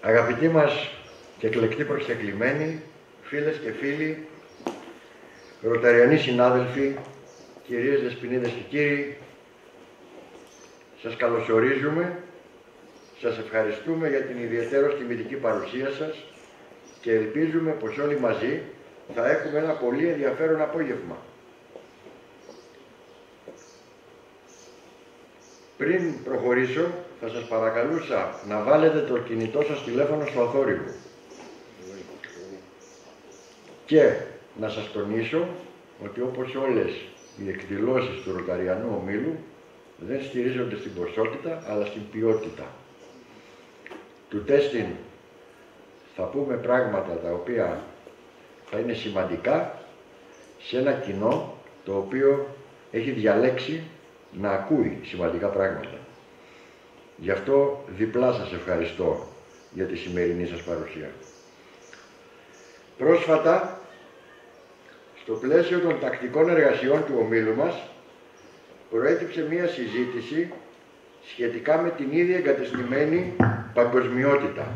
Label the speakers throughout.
Speaker 1: Αγαπητοί μας και εκλεκτοί προσκεκλημένοι, φίλες και φίλοι, ρωταριανοί συνάδελφοι, κυρίες δεσποινίδες και κύριοι, σας καλωσορίζουμε, σας ευχαριστούμε για την ιδιαιτέρως τιμητική παρουσία σας και ελπίζουμε πως όλοι μαζί θα έχουμε ένα πολύ ενδιαφέρον απόγευμα. Πριν προχωρήσω, θα σας παρακαλούσα να βάλετε το κινητό σας τηλέφωνο στο αθόρυβο. Και να σας τονίσω ότι όπως όλες οι εκδηλώσεις του Ρωταριανού Ομίλου δεν στηρίζονται στην ποσότητα, αλλά στην ποιότητα. Του τέστην θα πούμε πράγματα τα οποία θα είναι σημαντικά σε ένα κοινό το οποίο έχει διαλέξει να ακούει σημαντικά πράγματα. Γι' αυτό διπλά σας ευχαριστώ για τη σημερινή σας παρουσία. Πρόσφατα, στο πλαίσιο των τακτικών εργασιών του ομίλου μας, προέκυψε μία συζήτηση σχετικά με την ήδη εγκατεστημένη παγκοσμιότητα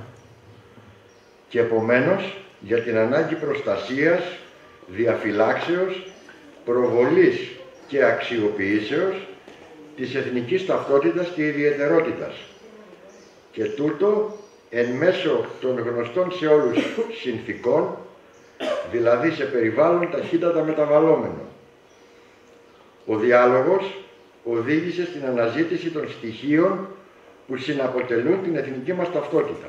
Speaker 1: και επομένως για την ανάγκη προστασίας, διαφυλάξεως, προβολής και αξιοποιήσεως της εθνικής ταυτότητας και ιδιαιτερότητας. Και τούτο εν μέσω των γνωστών σε όλους συνθηκών, δηλαδή σε περιβάλλον ταχύτατα μεταβαλλόμενο. Ο διάλογος οδήγησε στην αναζήτηση των στοιχείων που συναποτελούν την εθνική μας ταυτότητα.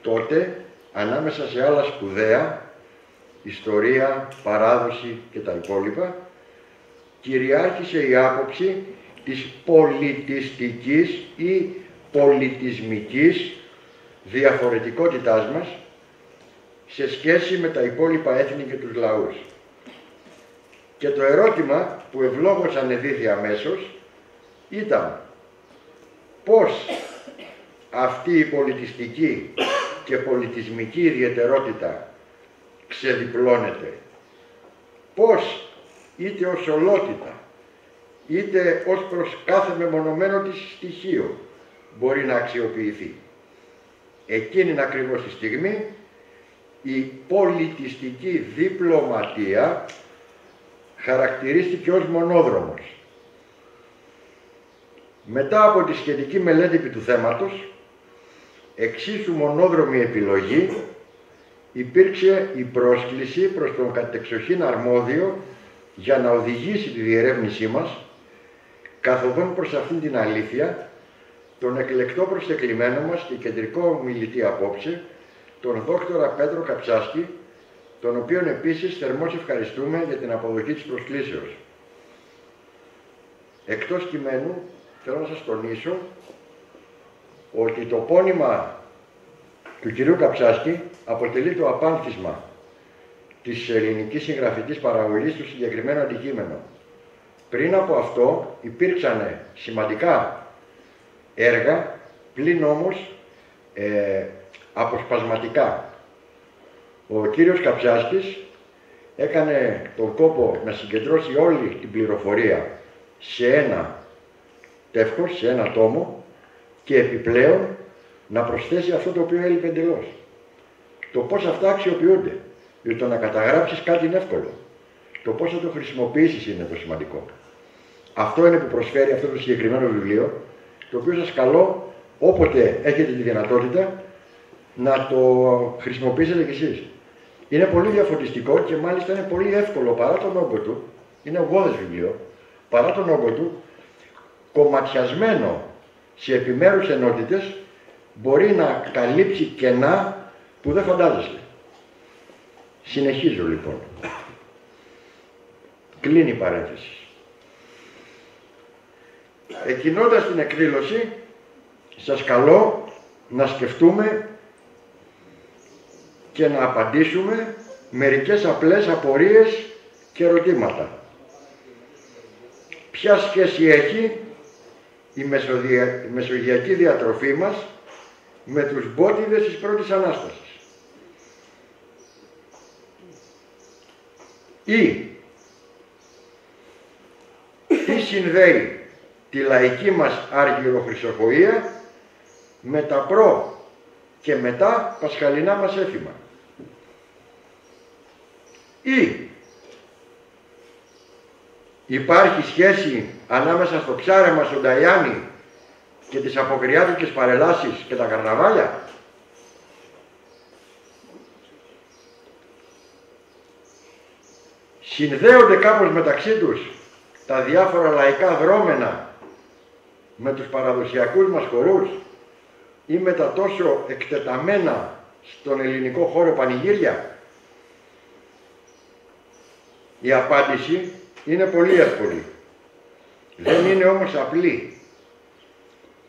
Speaker 1: Τότε, ανάμεσα σε άλλα σπουδαία, ιστορία, παράδοση και τα υπόλοιπα, κυριάρχησε η άποψη της πολιτιστικής ή πολιτισμικής διαφορετικότητάς μας σε σχέση με τα υπόλοιπα έθνη και τους λαούς. Και το ερώτημα που ευλόγως ανεδύθη αμέσως ήταν πώς αυτή η πολιτιστική και πολιτισμική ιδιαιτερότητα ξεδιπλώνεται, πώς είτε ως ολότητα, είτε ως προς κάθε μεμονωμένο της στοιχείο μπορεί να αξιοποιηθεί. Εκείνη ακριβώς τη στιγμή η πολιτιστική διπλωματία χαρακτηρίστηκε ως μονόδρομος. Μετά από τη σχετική μελέτη επί του θέματος, εξίσου μονόδρομη επιλογή, υπήρξε η πρόσκληση προς τον κατεξοχήν αρμόδιο για να οδηγήσει τη διερεύνησή μας, καθοδόν προς αυτήν την αλήθεια, τον εκλεκτό προσκεκλημένο μας και κεντρικό ομιλητή απόψε, τον δόκτορα Πέτρο Καψάσκη, τον οποίον επίσης θερμώς ευχαριστούμε για την αποδοχή της προσκλήσεως. Εκτός κειμένου, θέλω να σας τονίσω ότι το πόνημα του κυρίου Καψάσκη αποτελεί το απάνθισμα της ελληνικής συγγραφικής παραγωγής του συγκεκριμένου αντικείμενο. Πριν από αυτό υπήρξαν σημαντικά έργα, πλην όμως αποσπασματικά. Ο κύριος Καψάσκης έκανε τον κόπο να συγκεντρώσει όλη την πληροφορία σε ένα τεύχος, σε ένα τόμο και επιπλέον να προσθέσει αυτό το οποίο έλειπε εντελώς. Το πώς αυτά αξιοποιούνται. Διότι το να καταγράψεις κάτι είναι εύκολο. Το πώς θα το χρησιμοποιήσεις είναι το σημαντικό. Αυτό είναι που προσφέρει αυτό το συγκεκριμένο βιβλίο, το οποίο σας καλώ όποτε έχετε τη δυνατότητα να το χρησιμοποιήσετε κι εσείς. Είναι πολύ διαφωτιστικό και μάλιστα είναι πολύ εύκολο παρά τον όγκο του, είναι ογκώδες βιβλίο, παρά τον όγκο του, κομματιασμένο σε επιμέρους ενότητες, μπορεί να καλύψει κενά που δεν φαντάζεστε. Συνεχίζω λοιπόν. Κλείνει η παρένθεση. Εκκινώντας την εκδήλωση, σας καλώ να σκεφτούμε και να απαντήσουμε μερικές απλές απορίες και ερωτήματα. Ποια σχέση έχει η μεσογειακή διατροφή μας με τους μπότιδες της πρώτης Ανάστασης? Ή τι συνδέει τη λαϊκή μας άργυρο-χρυσοκοΐα με τα και μετά πασχαλινά μας έθιμα. Ή υπάρχει σχέση ανάμεσα στο ψάρεμα στον Ταϊάννη και τις αποκριάτικες παρελάσεις και τα καρναβάλια? Συνδέονται κάπως μεταξύ τους τα διάφορα λαϊκά δρόμενα με τους παραδοσιακούς μας χορούς ή με τα τόσο εκτεταμένα στον ελληνικό χώρο πανηγύρια? Η απάντηση είναι πολύ εύκολη. Δεν είναι όμως απλή.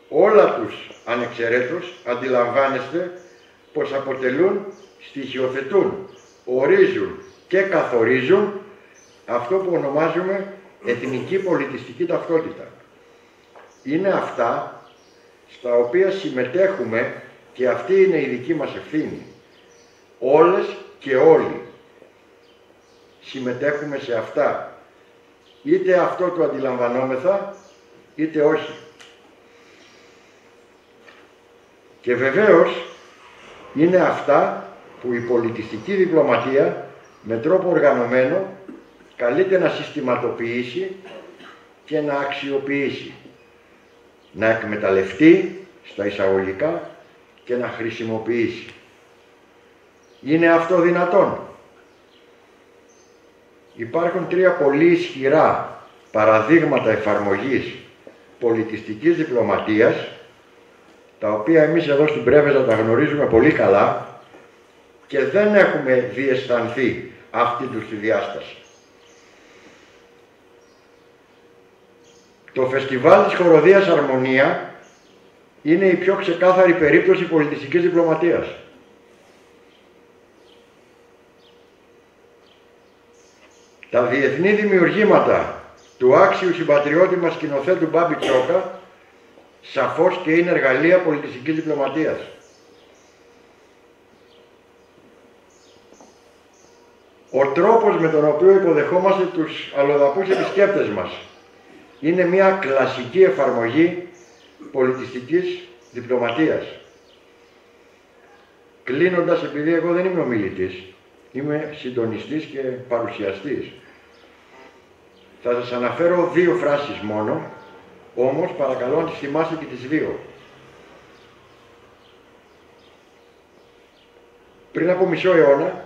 Speaker 1: Όλα τους ανεξαιρέτως αντιλαμβάνεστε πως αποτελούν, στοιχειοθετούν, ορίζουν και καθορίζουν αυτό που ονομάζουμε εθνική πολιτιστική ταυτότητα. Είναι αυτά στα οποία συμμετέχουμε και αυτή είναι η δική μας ευθύνη. Όλες και όλοι συμμετέχουμε σε αυτά. Είτε αυτό το αντιλαμβανόμεθα, είτε όχι. Και βεβαίως είναι αυτά που η πολιτιστική διπλωματία με τρόπο οργανωμένο καλείται να συστηματοποιήσει και να αξιοποιήσει. Να εκμεταλλευτεί στα εισαγωγικά και να χρησιμοποιήσει. Είναι αυτό δυνατόν? Υπάρχουν τρία πολύ ισχυρά παραδείγματα εφαρμογής πολιτιστικής διπλωματίας, τα οποία εμείς εδώ στην Πρέβεζα τα γνωρίζουμε πολύ καλά και δεν έχουμε διαισθανθεί αυτή τους τη διάσταση. Το φεστιβάλ της χοροδίας Αρμονία είναι η πιο ξεκάθαρη περίπτωση πολιτιστικής διπλωματίας. Τα διεθνή δημιουργήματα του άξιου συμπατριώτη μας σκηνοθέτου Μπάμπη Τσόκα σαφώς και είναι εργαλεία πολιτιστικής διπλωματίας. Ο τρόπος με τον οποίο υποδεχόμαστε τους αλλοδαπούς επισκέπτες μας είναι μια κλασική εφαρμογή πολιτιστικής διπλωματίας. Κλείνοντας, επειδή εγώ δεν είμαι ομιλητής, είμαι συντονιστής και παρουσιαστής, θα σας αναφέρω δύο φράσεις μόνο, όμως παρακαλώ να τις θυμάστε και τις δύο. Πριν από μισό αιώνα,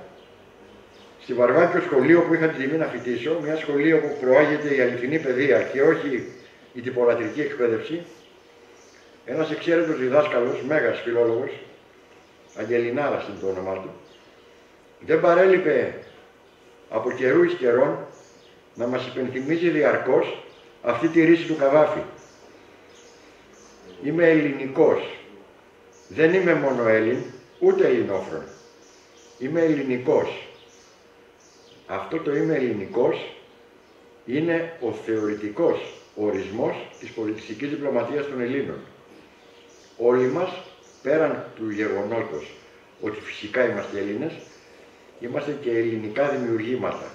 Speaker 1: στη Βαρβάκιο σχολείο που είχα την τιμή να φοιτήσω, μια σχολείο που προάγεται η αληθινή παιδεία και όχι η τυπολατρική εκπαίδευση, ένας εξαίρετος διδάσκαλος, μέγας φιλόλογος, Αγγελινάρας είναι το όνομά του, δεν παρέλειπε από καιρού εις καιρών να μας υπενθυμίζει διαρκώς αυτή τη ρίση του Καβάφη. Είμαι ελληνικός. Δεν είμαι μόνο Έλλην, ούτε ελληνόφρον. Είμαι ελληνικός. Αυτό το είμαι ελληνικός είναι ο θεωρητικός ορισμός της πολιτιστικής διπλωματίας των Ελλήνων. Όλοι μας, πέραν του γεγονότος ότι φυσικά είμαστε Έλληνες, είμαστε και ελληνικά δημιουργήματα.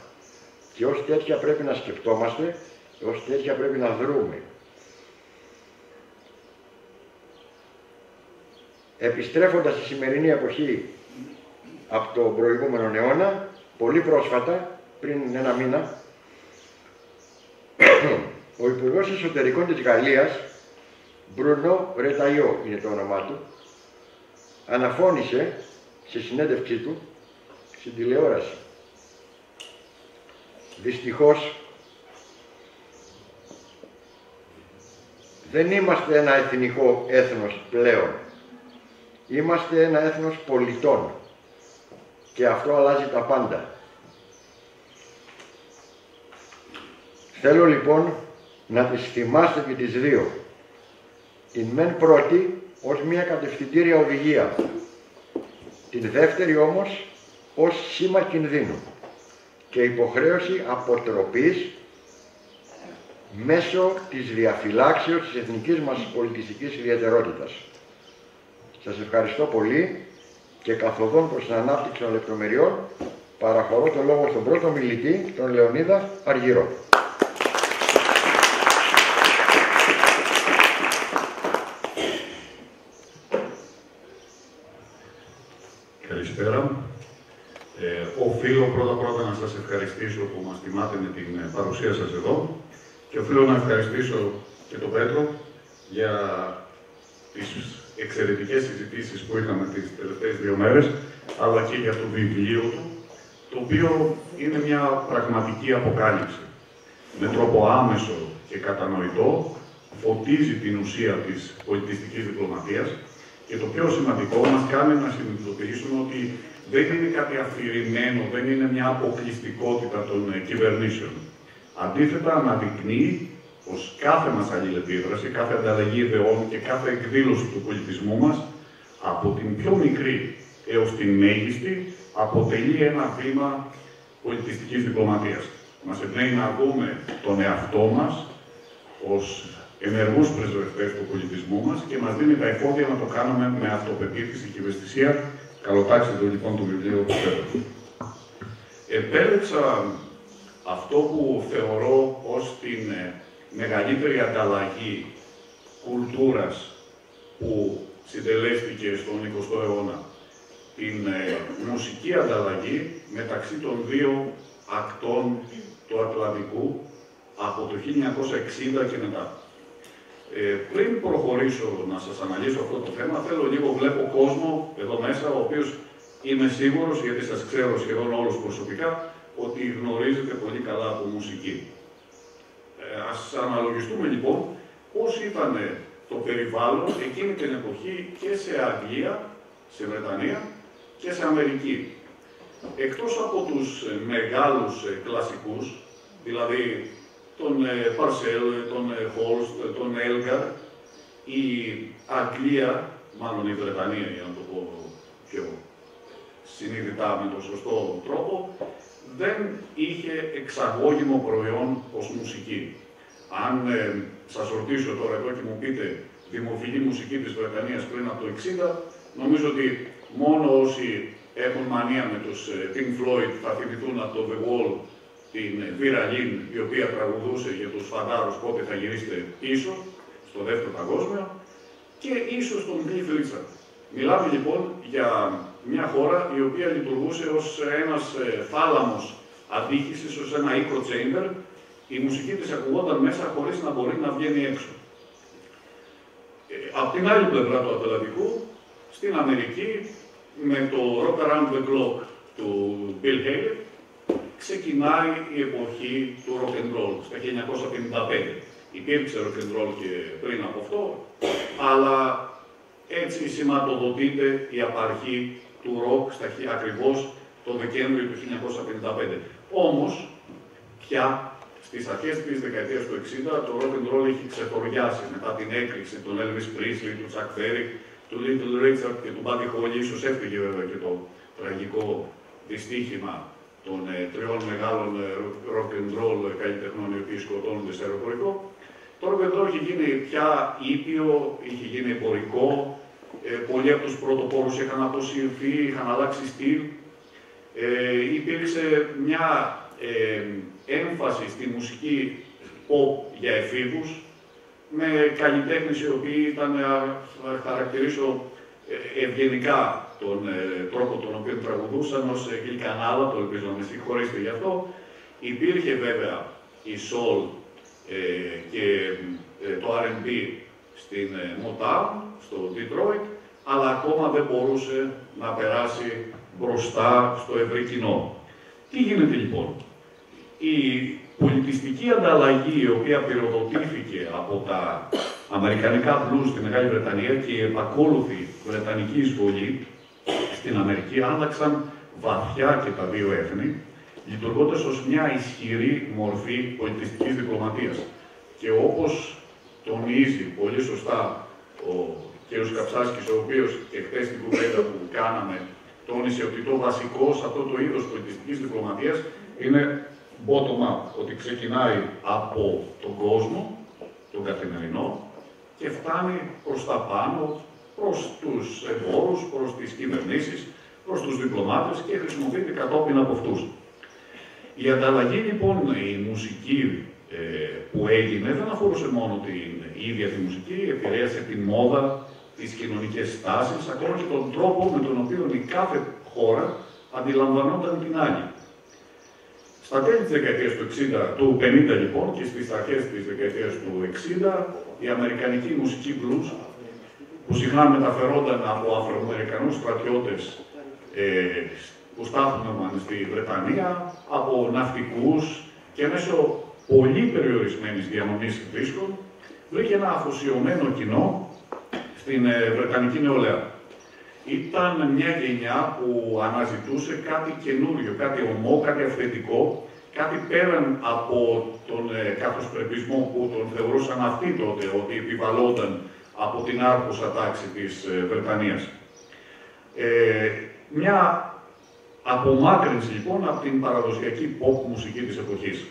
Speaker 1: Και ως τέτοια πρέπει να σκεφτόμαστε, ως τέτοια πρέπει να δρούμε. Επιστρέφοντας στη σημερινή εποχή από τον προηγούμενο αιώνα, πολύ πρόσφατα, πριν ένα μήνα, ο Υπουργός Εσωτερικών της Γαλλίας, Μπρουνό Ρεταϊό είναι το όνομά του, αναφώνησε σε συνέντευξή του στην τηλεόραση. Δυστυχώς, δεν είμαστε ένα εθνικό έθνος πλέον. Είμαστε ένα έθνος πολιτών. Και αυτό αλλάζει τα πάντα. Θέλω λοιπόν να τις θυμάστε και τις δύο. Την μεν πρώτη ως μια κατευθυντήρια οδηγία. Την δεύτερη όμως ως σήμα κινδύνου και υποχρέωση αποτροπής μέσω της διαφυλάξεως της εθνικής μας πολιτιστικής ιδιαιτερότητας. Σας ευχαριστώ πολύ και καθοδόν προς την ανάπτυξη των λεπτομεριών παραχωρώ το λόγο στον πρώτο μιλητή, τον Λεωνίδα Αργυρό.
Speaker 2: καλησπέρα. Οφείλω πρώτα να σας ευχαριστήσω που μας τιμάτε με την παρουσία σας εδώ και οφείλω να ευχαριστήσω και τον Πέτρο για τις εξαιρετικές συζητήσεις που είχαμε τις τελευταίες 2 μέρες, αλλά και για το βιβλίο του, το οποίο είναι μια πραγματική αποκάλυψη. Με τρόπο άμεσο και κατανοητό φωτίζει την ουσία της πολιτιστικής διπλωματίας και το πιο σημαντικό μας κάνει να συνειδητοποιήσουμε ότι δεν είναι κάτι αφηρημένο, δεν είναι μια αποκλειστικότητα των κυβερνήσεων. Αντίθετα, αναδεικνύει πως κάθε μας αλληλεπίδραση, κάθε ανταλλαγή ιδεών και κάθε εκδήλωση του πολιτισμού μας, από την πιο μικρή έως την μέγιστη, αποτελεί ένα βήμα πολιτιστικής διπλωματίας. Μας εμπνέει να δούμε τον εαυτό μας ως ενεργούς πρεσβευτές του πολιτισμού μας και μας δίνει τα εφόδια να το κάνουμε με αυτοπεποίθηση και ευαισθησία. Καλοτάξτε το λοιπόν το βιβλίο του Πέτρου. Επέλεξα αυτό που θεωρώ ως την μεγαλύτερη ανταλλαγή κουλτούρας που συντελέστηκε στον 20ο αιώνα. Την μουσική ανταλλαγή μεταξύ των 2 ακτών του Ατλαντικού από το 1960 και μετά. Πριν προχωρήσω να σας αναλύσω αυτό το θέμα, βλέπω κόσμο εδώ μέσα, ο οποίος είμαι σίγουρος, γιατί σας ξέρω σχεδόν όλους προσωπικά, ότι γνωρίζετε πολύ καλά από μουσική. Ας αναλογιστούμε λοιπόν πώς ήταν το περιβάλλον εκείνη την εποχή και σε Αγγλία, σε Βρετανία και σε Αμερική. Εκτός από τους μεγάλους κλασικούς, δηλαδή τον Παρσέλ, τον Χόλστ, τον Έλγκαρ, η Αγγλία, μάλλον η Βρετανία για να το πω πιο συνειδητά με τον σωστό τρόπο, δεν είχε εξαγώγημο προϊόν ως μουσική. Αν σας ρωτήσω τώρα εδώ και μου πείτε δημοφιλή μουσική της Βρετανίας πριν από το 60, νομίζω ότι μόνο όσοι έχουν μανία με τους Pink Floyd θα θυμηθούν από το The Wall την Βίρα Λιν, η οποία τραγουδούσε για τους φαντάρους πότε θα γυρίσετε πίσω, στο Δεύτερο Παγκόσμιο, και ίσως τον Cliff Richard. Μιλάμε λοιπόν για μια χώρα η οποία λειτουργούσε ως ένας θάλαμος αντίχησης, ως ένα echo chamber. Η μουσική της ακουγόταν μέσα χωρίς να μπορεί να βγαίνει έξω. Απ' την άλλη πλευρά του Ατλαντικού, στην Αμερική, με το Rock Around the Clock του Bill Haley, ξεκινάει η εποχή του rock and roll, στα 1955. Υπήρξε rock and roll και πριν από αυτό, αλλά έτσι σηματοδοτείται η απαρχή του rock ακριβώς το Δεκέμβριο του 1955. Όμως, πια στις αρχές της δεκαετίας του 60, το rock and roll έχει ξεφοριάσει μετά την έκρηξη των Elvis Presley, του Chuck Berry, του Little Richard και του Buddy Holly. Ίσως έφυγε βέβαια και το τραγικό δυστύχημα των 3 μεγάλων rock and roll καλλιτεχνών οι οποίοι σκοτώνονται σε αεροπορικό. Το rock and roll είχε γίνει πια ήπιο, είχε γίνει εμπορικό, πολλοί από τους πρωτοπόρους είχαν αποσυρθεί, είχαν αλλάξει στυλ. Υπήρξε μια έμφαση στη μουσική pop για εφήβους, με καλλιτέχνες οι οποίοι ήταν, θα χαρακτηρίσω ευγενικά τον τρόπο τον οποίο τραγουδούσαν ως γλυκανάλα, το ελπίζω να με συγχωρήσετε γι' αυτό. Υπήρχε βέβαια η soul και το R&B στην Motown, στο Detroit, αλλά ακόμα δεν μπορούσε να περάσει μπροστά στο ευρύ κοινό. Τι γίνεται λοιπόν? Η πολιτιστική ανταλλαγή, η οποία πυροδοτήθηκε από τα αμερικανικά blues στη Μεγάλη Βρετανία και η επακόλουθη βρετανική εισβολή στην Αμερική, άλλαξαν βαθιά και τα 2 έθνη, λειτουργώντας ως μια ισχυρή μορφή πολιτιστικής διπλωματίας. Και όπως τονίζει πολύ σωστά ο κ. Καψάσκης, ο οποίος και χθες στην κουβέντα που κάναμε, τόνισε ότι το βασικό σε αυτό το είδος πολιτιστικής διπλωματίας είναι bottom-up, ότι ξεκινάει από τον κόσμο, τον καθημερινό, και φτάνει προς τα πάνω, προς τους εμπόρους, προς τις κυβερνήσεις, προς τους διπλωμάτες και χρησιμοποιείται κατόπιν από αυτούς. Η ανταλλαγή λοιπόν, η μουσική που έγινε, δεν αφορούσε μόνο την ίδια τη μουσική, επηρέασε την μόδα, τις κοινωνικές στάσεις, ακόμα και τον τρόπο με τον οποίο η κάθε χώρα αντιλαμβανόταν την άλλη. Στα τέλη της δεκαετίας του 50 λοιπόν και στις αρχές της δεκαετίας του 60, η αμερικανική μουσική blues, που συχνά μεταφερόταν από Αφροαμερικανούς στρατιώτες που στάθμευαν στη Βρετανία, από ναυτικούς και μέσω πολύ περιορισμένης διανομής δίσκων, βρήκε ένα αφοσιωμένο κοινό στην Βρετανική νεολαία. Ήταν μια γενιά που αναζητούσε κάτι καινούριο, κάτι ομό, κάτι αυθεντικό, κάτι πέραν από τον καθοσπρεπισμό που τον θεωρούσαν αυτοί τότε, ότι επιβαλλόταν από την άρχουσα τάξη της Βρετανίας. Μια απομάκρυνση λοιπόν από την παραδοσιακή pop μουσική της εποχής.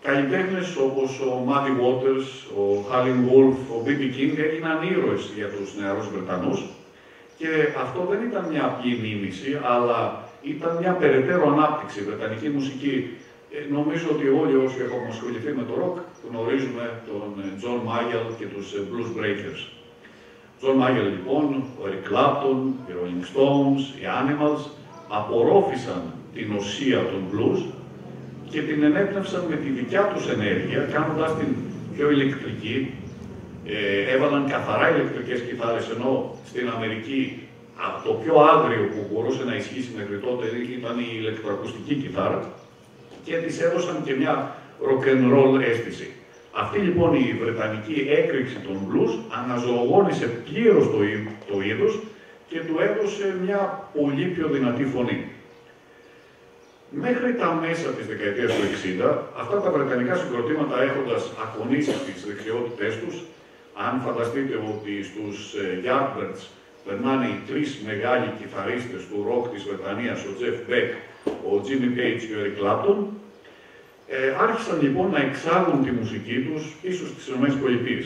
Speaker 2: Καλλιτέχνες όπως ο Muddy Waters, ο Howlin' Wolf, ο B.B. King έγιναν ήρωες για τους νεαρούς Βρετανούς και αυτό δεν ήταν μια απλή μίμηση, αλλά ήταν μια περαιτέρω ανάπτυξη. Η βρετανική μουσική, νομίζω ότι όλοι όσοι έχουμε ασχοληθεί με το rock γνωρίζουμε τον John Mayall και τους Blues Breakers. John Mayall λοιπόν, ο Eric Clapton, οι Rolling Stones, οι Animals απορρόφησαν την ουσία των blues και την ενέπνευσαν με τη δικιά τους ενέργεια, κάνοντας την πιο ηλεκτρική. Έβαλαν καθαρά ηλεκτρικές κιθάρες, ενώ στην Αμερική το πιο άγριο που μπορούσε να ισχύσει μέχρι τότε ήταν η ηλεκτροακουστική κιθάρα και της έδωσαν και μια rock and roll αίσθηση. Αυτή λοιπόν η βρετανική έκρηξη των blues αναζωογόνησε πλήρως το είδος και του έδωσε μια πολύ πιο δυνατή φωνή. Μέχρι τα μέσα της δεκαετίας του 60, αυτά τα βρετανικά συγκροτήματα έχοντας ακονίσει τις δεξιότητές τους, αν φανταστείτε ότι στους Yardbirds περνάνε οι τρεις μεγάλοι κιθαρίστες του ροκ της Βρετανίας, ο Jeff Beck, ο Jimmy Page και ο Eric Clapton, άρχισαν λοιπόν να εξάγουν τη μουσική τους πίσω στις ΗΠΑ.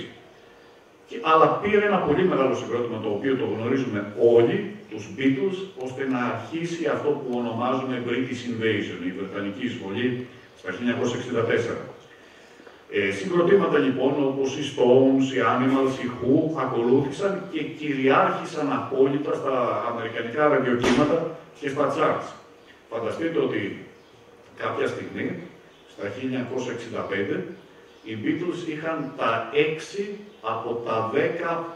Speaker 2: Αλλά πήρε ένα πολύ μεγάλο συγκρότημα, το οποίο το γνωρίζουμε όλοι, τους Beatles, ώστε να αρχίσει αυτό που ονομάζουμε British Invasion, η Βρετανική εισβολή στα 1964. Συγκροτήματα λοιπόν όπως οι Stones, οι Animals, οι Who ακολούθησαν και κυριάρχησαν απόλυτα στα αμερικανικά ραδιοκύματα και στα charts. Φανταστείτε ότι κάποια στιγμή, στα 1965, οι Beatles είχαν τα 6 από τα 10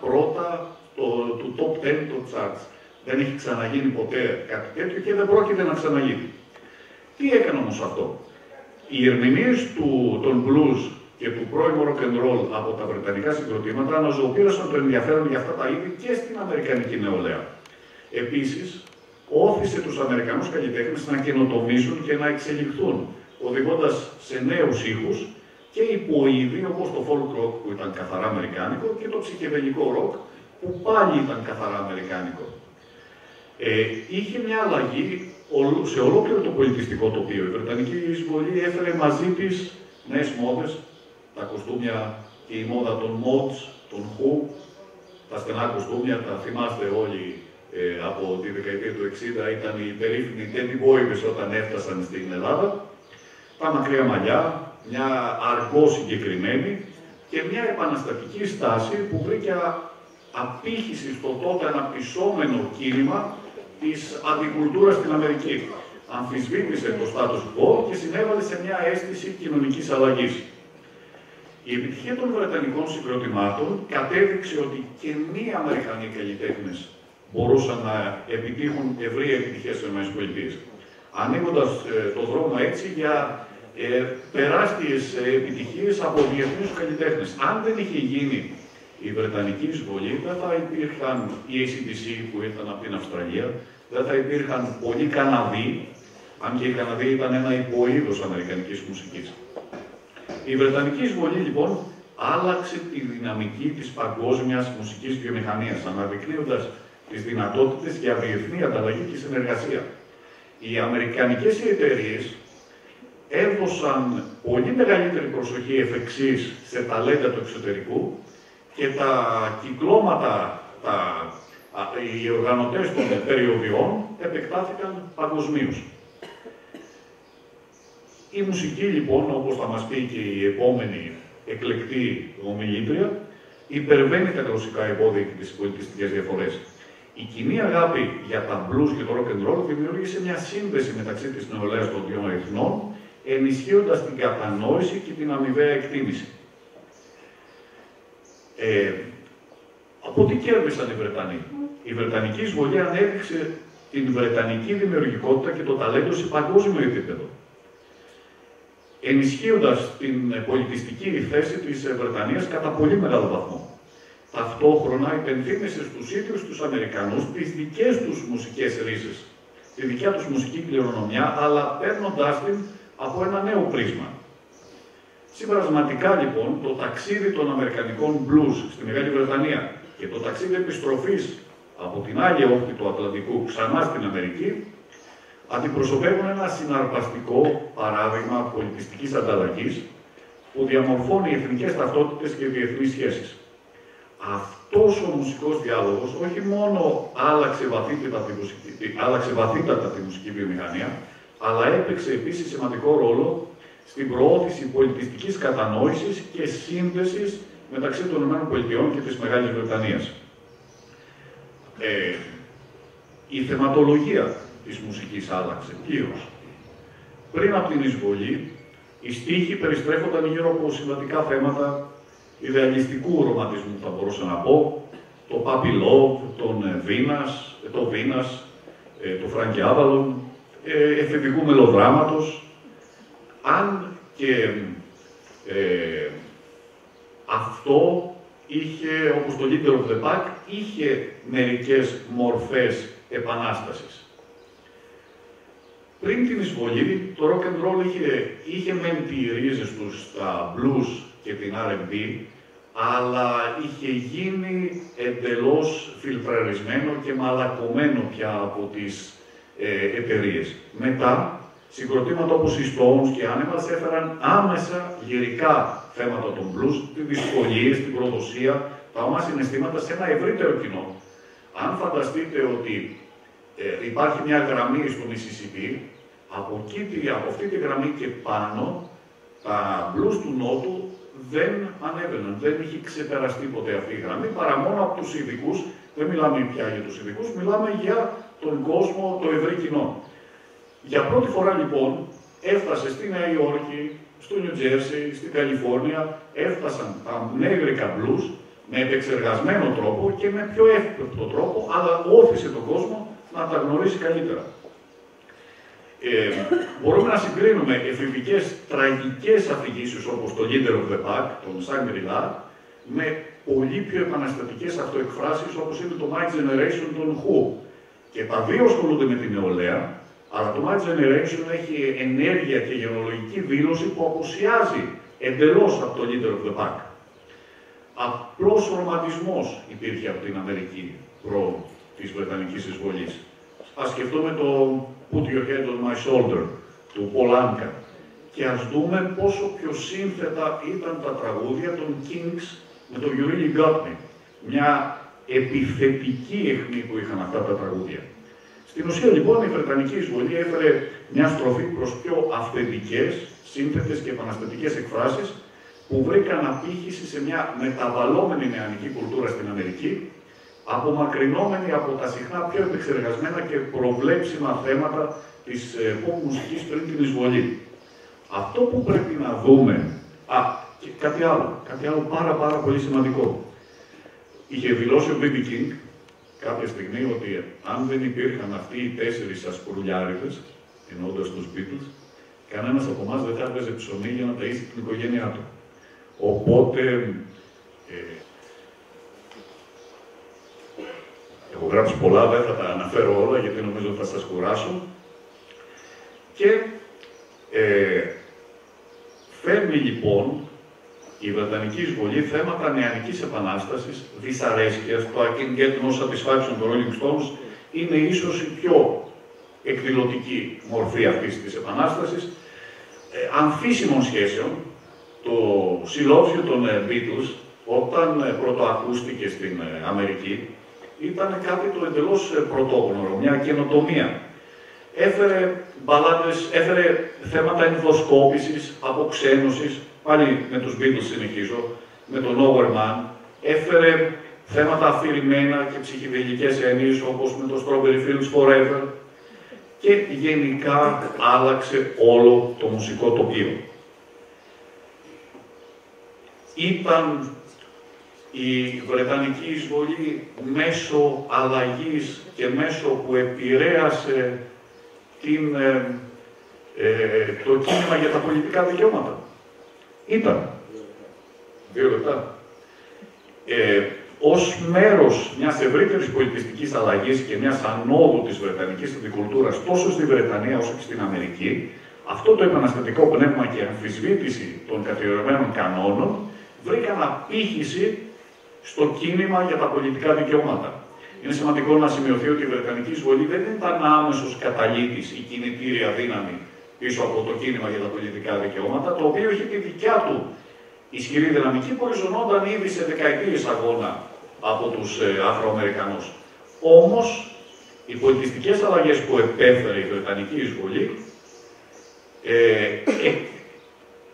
Speaker 2: πρώτα του top 10 των charts. Δεν έχει ξαναγίνει ποτέ κάτι τέτοιο και δεν πρόκειται να ξαναγίνει. Τι έκανε όμως αυτό? Οι ερμηνείες των blues και του πρώιμου rock and roll από τα βρετανικά συγκροτήματα αναζωογόνησαν το ενδιαφέρον για αυτά τα είδη και στην αμερικανική νεολαία. Επίσης, όθησε τους Αμερικανούς καλλιτέχνες να καινοτομήσουν και να εξελιχθούν, οδηγώντας σε νέους ήχους και υποείδη όπως το folk rock που ήταν καθαρά αμερικάνικο και το ψυχεδελικό rock που πάλι ήταν καθαρά αμερικάνικο. Είχε μια αλλαγή σε ολόκληρο το πολιτιστικό τοπίο. Η Βρετανική εισβολή έφερε μαζί της νέες μόδες, τα κοστούμια και η μόδα των mods, των Who, τα στενά κοστούμια, τα θυμάστε όλοι από τη δεκαετία του 60, ήταν οι περίφημοι Teddy Boys όταν έφτασαν στην Ελλάδα, τα μακριά μαλλιά, μια αργό συγκεκριμένη και μια επαναστατική στάση που βρήκε απήχηση στο τότε αναπτυσσόμενο κίνημα της αντικουλτούρας στην Αμερική. Αμφισβήτησε το status quo και συνέβαλε σε μια αίσθηση κοινωνικής αλλαγής. Η επιτυχία των βρετανικών συγκροτημάτων κατέδειξε ότι και μη Αμερικανοί καλλιτέχνες μπορούσαν να επιτύχουν ευρεία επιτυχία στις ΗΠΑ, ανοίγοντας το δρόμο έτσι για τεράστιες επιτυχίες από διεθνείς καλλιτέχνες. Αν δεν είχε γίνει η Βρετανική εισβολή, δεν θα υπήρχαν οι AC/DC που ήρθαν από την Αυστραλία, δεν θα υπήρχαν πολλοί Καναδοί, αν και οι Καναδοί ήταν ένα υποείδος αμερικανικής μουσικής. Η Βρετανική εισβολή λοιπόν άλλαξε τη δυναμική της παγκόσμιας μουσικής βιομηχανίας, αναδεικνύοντας τις δυνατότητες για διεθνή ανταλλαγή και συνεργασία. Οι αμερικανικές εταιρείες έδωσαν πολύ μεγαλύτερη προσοχή εφ' εξής σε ταλέντα του εξωτερικού και τα κυκλώματα, οι οργανωτές των περιοδιών επεκτάθηκαν παγκοσμίως. Η μουσική λοιπόν, όπως θα μας πει και η επόμενη εκλεκτή ομιλήτρια, υπερβαίνει τα γλωσσικά εμπόδια και τις πολιτιστικές διαφορές. Η κοινή αγάπη για τα blues και το rock and roll δημιούργησε μια σύνδεση μεταξύ της νεολαίας των δύο εθνών, ενισχύοντας την κατανόηση και την αμοιβαία εκτίμηση. Από τι κέρδισαν οι Βρετανοί? Η Βρετανική εισβολή ανέδειξε την βρετανική δημιουργικότητα και το ταλέντο σε παγκόσμιο επίπεδο, ενισχύοντας την πολιτιστική θέση της Βρετανίας κατά πολύ μεγάλο βαθμό. Ταυτόχρονα υπενθύμησε στους ίδιους τους Αμερικανούς τις δικές τους μουσικές ρίζες, τη δικιά τους μουσική κληρονομιά, αλλά παίρνοντάς την από ένα νέο πρίσμα. Συμπερασματικά λοιπόν, το ταξίδι των Αμερικανικών blues στη Μεγάλη Βρετανία και το ταξίδι επιστροφής από την άλλη όχθη του Ατλαντικού ξανά στην Αμερική αντιπροσωπεύουν ένα συναρπαστικό παράδειγμα πολιτιστικής ανταλλαγής που διαμορφώνει εθνικές ταυτότητες και διεθνείς σχέσεις. Αυτός ο μουσικός διάλογος όχι μόνο άλλαξε βαθύτατα τη μουσική βιομηχανία, αλλά έπαιξε επίσης σημαντικό ρόλο στην προώθηση πολιτιστικής κατανόησης και σύνδεσης μεταξύ των ΗΠΑ και της Μεγάλης Βρετανίας. Η θεματολογία της μουσικής άλλαξε πλήρως. Πριν από την εισβολή, οι στίχοι περιστρέφονταν γύρω από συμβατικά θέματα ιδεαλιστικού ρομαντισμού, θα μπορούσα να πω, το Puppy Love, το Venus, το Frankie Avalon, εφηβικού μελοδράματος, αν και αυτό είχε, όπως το Leader of the Pack, είχε μερικές μορφές επανάστασης. Πριν την εισβολή, το rock and roll είχε μεν τις ρίζες του στα blues και την R&B, αλλά είχε γίνει εντελώς φιλτραρισμένο και μαλακωμένο πια από τις εταιρείες. Μετά, συγκροτήματα όπως οι Stones και Animals έφεραν άμεσα λυρικά θέματα των blues, τις δυσκολίες, την προδοσία, τα ομά συναισθήματα σε ένα ευρύτερο κοινό. Αν φανταστείτε ότι υπάρχει μια γραμμή στο Mississippi, από αυτή τη γραμμή και πάνω, τα blues του Νότου δεν ανέβαιναν, δεν είχε ξεπεραστεί ποτέ αυτή η γραμμή, παρά μόνο από τους ειδικούς. Δεν μιλάμε πια για τους ειδικούς, μιλάμε για τον κόσμο, το ευρύ κοινό. Για πρώτη φορά λοιπόν έφτασε στη Νέα Υόρκη, στο Νιου Τζέρσι, στην Καλιφόρνια, έφτασαν τα νέγρικα blues με επεξεργασμένο τρόπο και με πιο εύπεπτο τρόπο, αλλά όθησε τον κόσμο να τα γνωρίσει καλύτερα. Μπορούμε να συγκρίνουμε εφηβικές τραγικές αφηγήσεις όπως το Leader of the Pack, τον Shangri-La, με πολύ πιο επαναστατικές αυτοεκφράσεις όπως είναι το My Generation των Who. Και τα δύο ασχολούνται με την νεολαία, αλλά το My Generation έχει ενέργεια και γενολογική δήλωση που απουσιάζει εντελώς από το Leader of the Pack. Απλός ρομαντισμός υπήρχε από την Αμερική προ της Βρετανικής εισβολής. Ας σκεφτούμε το Put Your Head on My Shoulder του Paul Anka και ας δούμε πόσο πιο σύνθετα ήταν τα τραγούδια των Kings με το You Really Got Me. Μια επιθετική αιχμή που είχαν αυτά τα τραγούδια. Στην ουσία λοιπόν η Βρετανική εισβολή έφερε μια στροφή προς πιο αυθεντικές, σύνθετες και επαναστατικές εκφράσεις που βρήκαν απήχηση σε μια μεταβαλλόμενη νεανική κουλτούρα στην Αμερική, απομακρυνόμενοι από τα συχνά πιο επεξεργασμένα και προβλέψιμα θέματα της pop μουσικής πριν την εισβολή. Αυτό που πρέπει να δούμε... και κάτι άλλο πάρα πολύ σημαντικό. Είχε δηλώσει ο B.B. King κάποια στιγμή ότι αν δεν υπήρχαν αυτοί οι 4 ασπρουλιάριδες, εννοώντας τους Beatles, κανένας από εμάς δεν θα έβγαζε ψωμί για να ταΐσει την οικογένειά του. Οπότε, έχω γράψει πολλά, δεν θα τα αναφέρω όλα γιατί νομίζω ότι θα σας κουράσω. Και φέρνει λοιπόν η Βρετανική εισβολή θέματα νεανικής επανάστασης, δυσαρέσκειας. Το I Can Get No Satisfaction των Rolling Stones είναι ίσως η πιο εκδηλωτική μορφή αυτής της επανάστασης. Αμφίσιμων σχέσεων, το συλλόφιο των Beatles, όταν πρωτοακούστηκε στην Αμερική, ήταν κάτι το εντελώς πρωτόγνωρο, μια καινοτομία. Έφερε μπαλάντες, έφερε θέματα ενδοσκόπησης, αποξένωσης, πάλι με τους Beatles συνεχίζω, με τον Nowhere Man, έφερε θέματα αφηρημένα και ψυχιδελικές έννοιες όπως με το Strawberry Fields Forever και γενικά άλλαξε όλο το μουσικό τοπίο. Ήταν η Βρετανική εισβολή μέσω αλλαγής και μέσω που επηρέασε το κίνημα για τα πολιτικά δικαιώματα. Ήταν. 2 λεπτά. Ως μέρος μιας ευρύτερης πολιτιστικής αλλαγής και μιας ανόδου της βρετανικής κουλτούρας τόσο στη Βρετανία όσο και στην Αμερική, αυτό το επαναστατικό πνεύμα και αμφισβήτηση των καθιερωμένων κανόνων βρήκαν απήχηση στο κίνημα για τα πολιτικά δικαιώματα. Είναι σημαντικό να σημειωθεί ότι η Βρετανική εισβολή δεν ήταν άμεσος καταλύτης ή κινητήρια δύναμη πίσω από το κίνημα για τα πολιτικά δικαιώματα, το οποίο είχε τη δικιά του ισχυρή δυναμική που οριζονόταν ήδη σε δεκαετίες αγώνα από τους Αφροαμερικανούς. Όμως, οι πολιτιστικές αλλαγές που επέφερε η Βρετανική εισβολή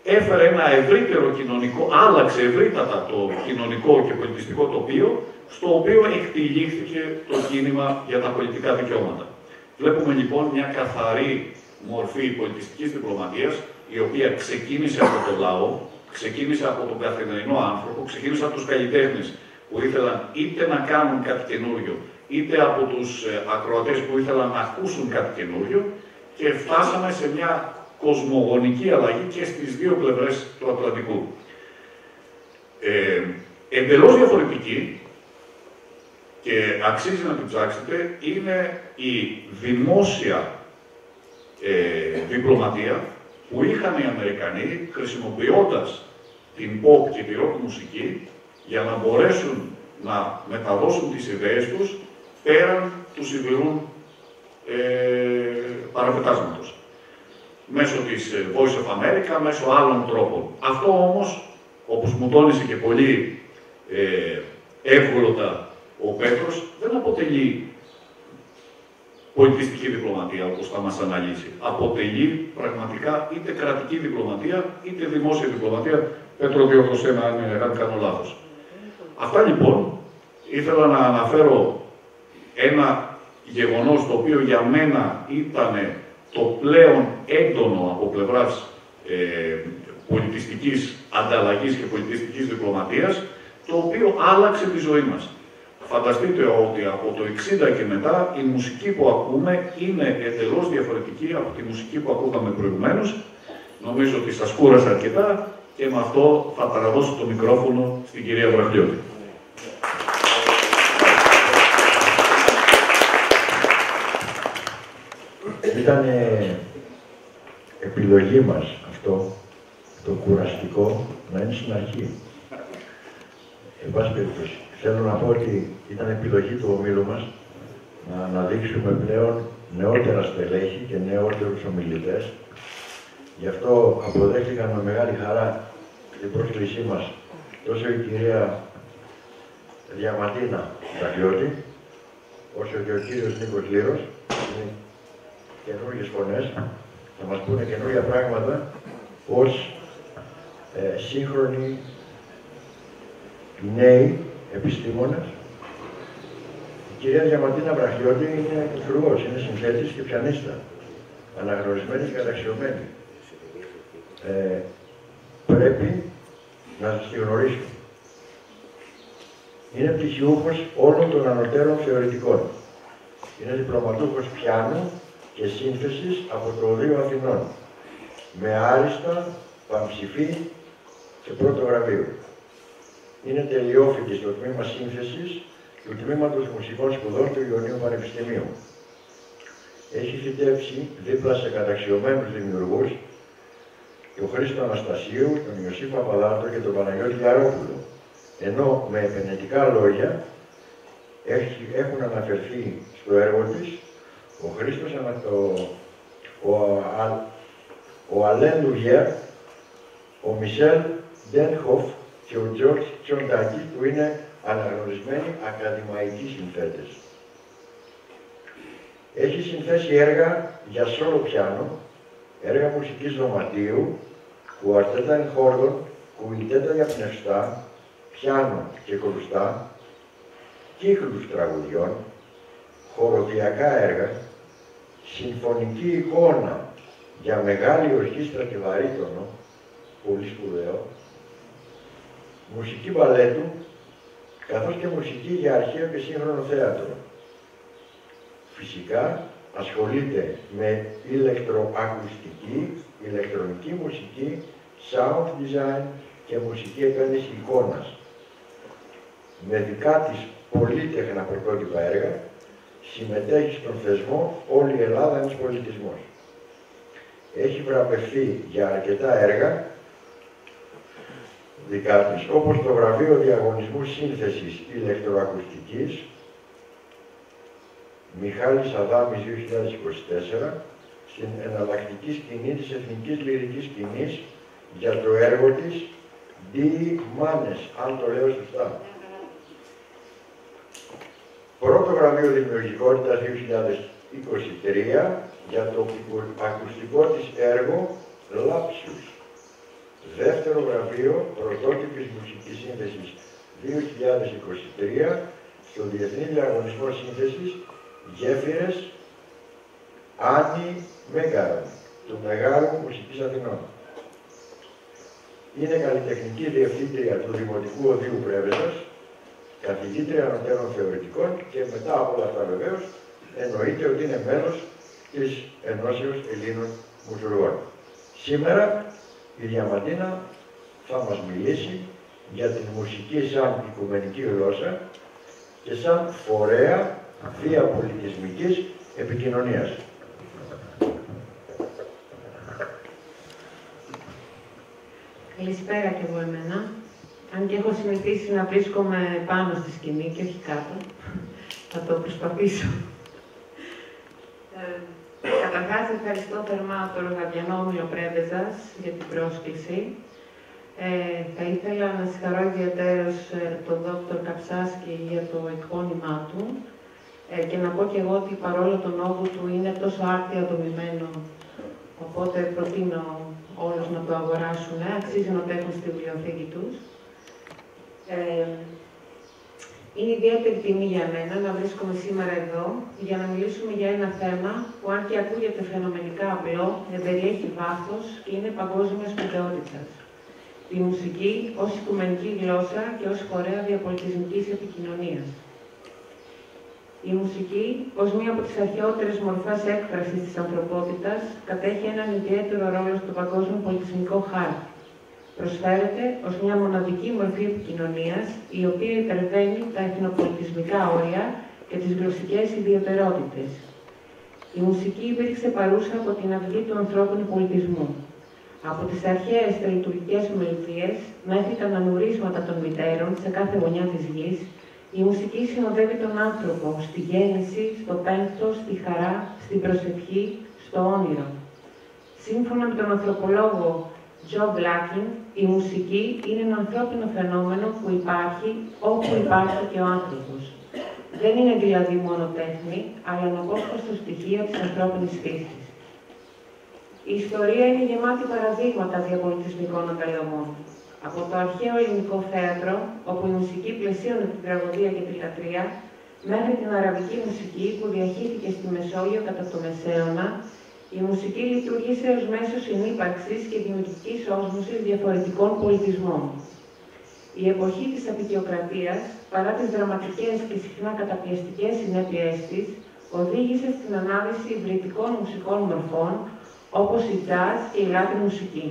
Speaker 2: έφερε ένα ευρύτερο κοινωνικό, άλλαξε ευρύτατα το κοινωνικό και πολιτιστικό τοπίο, στο οποίο εκτυλίχθηκε το κίνημα για τα πολιτικά δικαιώματα. Βλέπουμε λοιπόν μια καθαρή μορφή πολιτιστικής διπλωματίας, η οποία ξεκίνησε από το λαό, ξεκίνησε από τον καθημερινό άνθρωπο, ξεκίνησε από τους καλλιτέχνες που ήθελαν είτε να κάνουν κάτι καινούριο, είτε από τους ακροατές που ήθελαν να ακούσουν κάτι καινούριο, και φτάσαμε σε μια κοσμογονική αλλαγή και στις δύο πλευρές του Ατλαντικού. Εντελώς διαφορετική, και αξίζει να την ψάξετε, είναι η δημόσια διπλωματία που είχαν οι Αμερικανοί χρησιμοποιώντας την pop και τη rock μουσική για να μπορέσουν να μεταδώσουν τις ιδέες τους πέραν του σιδηρού παραπετάσματος. Μέσω της Voice of America, μέσω άλλων τρόπων. Αυτό όμως, όπως μου τόνισε και πολύ εύγλωτα ο Πέτρος, δεν αποτελεί πολιτιστική διπλωματία, όπως θα μας αναλύσει. Αποτελεί πραγματικά είτε κρατική διπλωματία, είτε δημόσια διπλωματία. Πέτρο, διόρθωσέ με αν κάνω λάθος. Αυτά λοιπόν, ήθελα να αναφέρω ένα γεγονός το οποίο για μένα ήταν το πλέον έντονο από πλευράς πολιτιστικής ανταλλαγής και πολιτιστικής διπλωματίας, το οποίο άλλαξε τη ζωή μας. Φανταστείτε ότι από το 60 και μετά η μουσική που ακούμε είναι εντελώς διαφορετική από τη μουσική που ακούγαμε προηγουμένως. Νομίζω ότι σας κούρασα αρκετά και με αυτό θα παραδώσω το μικρόφωνο στην κυρία Βραχιώτη.
Speaker 1: Ήταν επιλογή μας αυτό, το κουραστικό, να είναι στην αρχή. Εν πάση περιπτώσει, θέλω να πω ότι ήταν επιλογή του ομίλου μας να αναδείξουμε πλέον νεότερα στελέχη και νεότερους ομιλητές. Γι' αυτό αποδέχτηκαν με μεγάλη χαρά την πρόσκλησή μας τόσο η κυρία Διαματίνα Βραχιώτη, όσο και ο κύριος Νίκος Λύρος. Είναι καινούργιες φωνές, θα μας πούνε καινούργια πράγματα ως σύγχρονοι νέοι επιστήμονες. Η κυρία Διαματίνα Βραχιώτη είναι χειρουργός, είναι συνθέτης και πιανίστα, αναγνωρισμένη και καταξιωμένη. Πρέπει να σας τη γνωρίσουμε. Είναι πτυχιούχος όλων των ανωτέρων θεωρητικών. Είναι διπλωματούχος πιάνου και σύνθεσης από το Οδείο Αθηνών, με άριστα, πανψηφί και πρώτο βραβείο. Είναι τελειόφοιτη στο τμήμα σύνθεσης του Τμήματος Μουσικών Σπουδών του Ιωνίου Πανεπιστημίου. Έχει φοιτεύσει δίπλα σε καταξιωμένους δημιουργούς, τον Χρήστο Αναστασίου, τον Ιωσήφ Παπαδάτο και τον Παναγιώτη Λιαρόπουλο, ενώ με επενετικά λόγια έχουν αναφερθεί στο έργο της ο Χρήστος, ο Αλέν Λουγιέρ, ο Μισελ Ντένχοφ και ο Τζορτζ Τσοντάκη, που είναι αναγνωρισμένοι ακαδημαϊκοί συνθέτες. Έχει συνθέσει έργα για σόλο πιάνο, έργα μουσικής δωματίου, κουαρτέτα εγχώργων, κουιντέτα για πνευστά, πιάνο και κολουστά, κύκλους τραγουδιών, χοροδιακά έργα, συμφωνική εικόνα για μεγάλη ορχή στρατιβαρίτονο, πολύ σπουδαίο, μουσική μπαλέτου, καθώς και μουσική για αρχαίο και σύγχρονο θέατρο. Φυσικά ασχολείται με ηλεκτροακουστική, ηλεκτρονική μουσική, sound design και μουσική επένδυση εικόνας. Με δικά της πολύτεχνα πρωτότυπα έργα, συμμετέχει στον θεσμό «Όλη η Ελλάδα ένας πολιτισμός». Έχει βραβευτεί για αρκετά έργα δικά της, όπως το βραβείο διαγωνισμού σύνθεσης ηλεκτροακουστικής Μιχάλης Αδάμης 2024 στην εναλλακτική σκηνή της Εθνικής Λυρικής Σκηνής για το έργο της «Δι Μάνες», αν το λέω σωστά. Πρώτο βραβείο δημιουργικότητας 2023 για το ακουστικό της έργο «Λάψιους». Δεύτερο βραβείο πρωτότυπης μουσικής σύνθεσης 2023 στο Διεθνή Διαγωνισμό Σύνθεσης Γέφυρες Άννη Μέγκαρον του Μεγάρου Μουσικής Αθηνών. Είναι καλλιτεχνική διευθύντρια του Δημοτικού Οδείου Πρέβεζας, καθηγήτρια ανωτέρων θεωρητικών και μετά από όλα αυτά βεβαίως εννοείται ότι είναι μέλος της Ενώσεως Ελλήνων Μουσουργών. Σήμερα η Διαμαντίνα θα μας μιλήσει για την μουσική σαν οικουμενική γλώσσα και σαν φορέα διαπολιτισμικής επικοινωνίας.
Speaker 3: Καλησπέρα και εγώ εμένα. Αν και έχω συνηθίσει να βρίσκομαι πάνω στη σκηνή και όχι κάτω, θα το προσπαθήσω. Καταρχάς, ευχαριστώ θερμά το Ρογαδιανό Όμιλο Πρέβεζας για την πρόσκληση. Θα ήθελα να συγχαρώ ιδιαίτερως τον Δόκτωρ Καψάσκη για το εκπώνημά του και να πω και εγώ ότι παρόλο τον όγκο του είναι τόσο άρτια δομημένο, οπότε προτείνω όλους να το αγοράσουν, αξίζει να το έχουν στη βιβλιοθήκη τους. Είναι ιδιαίτερη τιμή για μένα να βρίσκομαι σήμερα εδώ για να μιλήσουμε για ένα θέμα που, αν και ακούγεται φαινομενικά απλό, εμπεριέχει βάθος και είναι παγκόσμιας σπουδαιότητας. Τη μουσική ως οικουμενική γλώσσα και ως φορέα διαπολιτισμικής επικοινωνίας. Η μουσική, ως μία από τις αρχαιότερες μορφές έκφρασης της ανθρωπότητας, κατέχει έναν ιδιαίτερο ρόλο στο παγκόσμιο πολιτισμικό χάρτη. Προσφέρεται ως μια μοναδική μορφή επικοινωνίας, η οποία υπερβαίνει τα εθνοπολιτισμικά όρια και τις γλωσσικές ιδιαιτερότητες. Η μουσική υπήρξε παρούσα από την αυγή του ανθρώπινου πολιτισμού. Από τις αρχαίες τελετουργικές μελωδίες μέχρι τα ανανουρίσματα των μητέρων σε κάθε γωνιά της γης, η μουσική συνοδεύει τον άνθρωπο στη γέννηση, στο πένθος, στη χαρά, στην προσευχή, στο όνειρο. Σύμφωνα με τον ανθρωπολόγο Τζο Μπλάκιν, η μουσική είναι ένα ανθρώπινο φαινόμενο που υπάρχει όπου υπάρχει και ο άνθρωπος. Δεν είναι δηλαδή μόνο τέχνη, αλλά αναπόσπαστο στοιχείο της ανθρώπινης φύσης. Η ιστορία είναι γεμάτη παραδείγματα διαπολιτισμικών αγκαλιωμών. Από το αρχαίο ελληνικό θέατρο, όπου η μουσική πλαισίωνε την τραγωδία και τη λατρεία, μέχρι την αραβική μουσική που διαχύθηκε στη Μεσόγειο κατά το Μεσαίωνα, η μουσική λειτουργήσε ως μέσο συνύπαρξης και δημιουργικής όσμωσης διαφορετικών πολιτισμών. Η εποχή της απικιοκρατίας, παρά τις δραματικές και συχνά καταπιεστικές συνέπειές της, οδήγησε στην ανάδυση υβριδικών μουσικών μορφών, όπως η τζαζ και η λάτιν μουσική.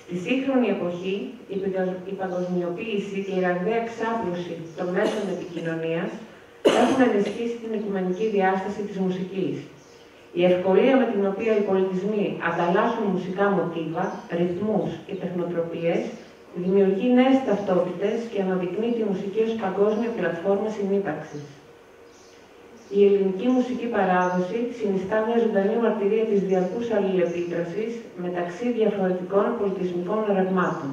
Speaker 3: Στη σύγχρονη εποχή, η παγκοσμιοποίηση και η ραγδαία εξάπλωση των μέσων επικοινωνίας έχουν ενισχύσει την οικουμενική διάσταση της μουσικής. Η ευκολία με την οποία οι πολιτισμοί ανταλλάσσουν μουσικά μοτίβα, ρυθμούς και τεχνοτροπίες δημιουργεί νέες ταυτότητες και αναδεικνύει τη μουσική ως παγκόσμια πλατφόρμα συνύπαρξης. Η ελληνική μουσική παράδοση συνιστά μια ζωντανή μαρτυρία της διαρκούς αλληλεπίδρασης μεταξύ διαφορετικών πολιτισμικών ρευμάτων.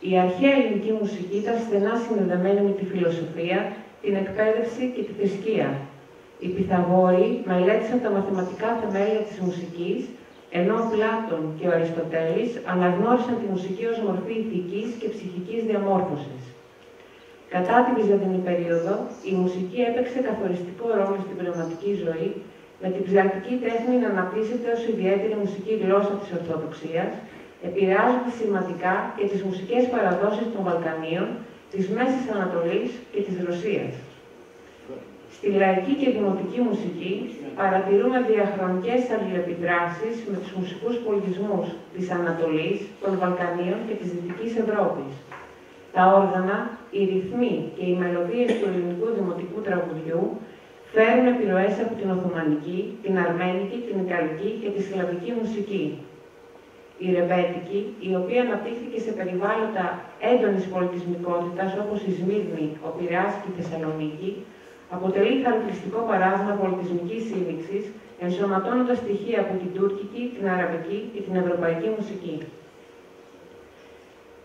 Speaker 3: Η αρχαία ελληνική μουσική ήταν στενά συνδεδεμένη με τη φιλοσοφία, την εκπαίδευση και τη θρησκεία. Οι Πυθαγόροι μελέτησαν τα μαθηματικά θεμέλια της μουσικής, ενώ ο Πλάτων και ο Αριστοτέλης αναγνώρισαν τη μουσική ως μορφή ηθικής και ψυχικής διαμόρφωσης. Κατά τη Βυζαντινή περίοδο, η μουσική έπαιξε καθοριστικό ρόλο στην πνευματική ζωή, με την ψαλτική τέχνη να αναπτύσσεται ως ιδιαίτερη μουσική γλώσσα της Ορθοδοξίας, επηρεάζοντας σημαντικά και τις μουσικές παραδόσεις των Βαλκανίων, της Μέσης Ανατολής και της Ρωσίας. Στη λαϊκή και δημοτική μουσική παρατηρούμε διαχρονικές αλληλεπιδράσεις με τους μουσικούς πολιτισμούς της Ανατολής, των Βαλκανίων και της Δυτικής Ευρώπης. Τα όργανα, οι ρυθμοί και οι μελωδίες του ελληνικού δημοτικού τραγουδιού φέρουν επιρροές από την Οθωμανική, την Αρμένικη, την Ιταλική και τη Σλαβική μουσική. Η ρεμπέτικη, η οποία αναπτύχθηκε σε περιβάλλοντα έντονης πολιτισμικότητας όπως η Σμύρνη, ο Πειραιάς και η Θεσσαλονίκη, αποτελεί χαρακτηριστικό παράδειγμα πολιτισμικής σύμμιξης, ενσωματώνοντας στοιχεία από την τουρκική, την αραβική και την ευρωπαϊκή μουσική.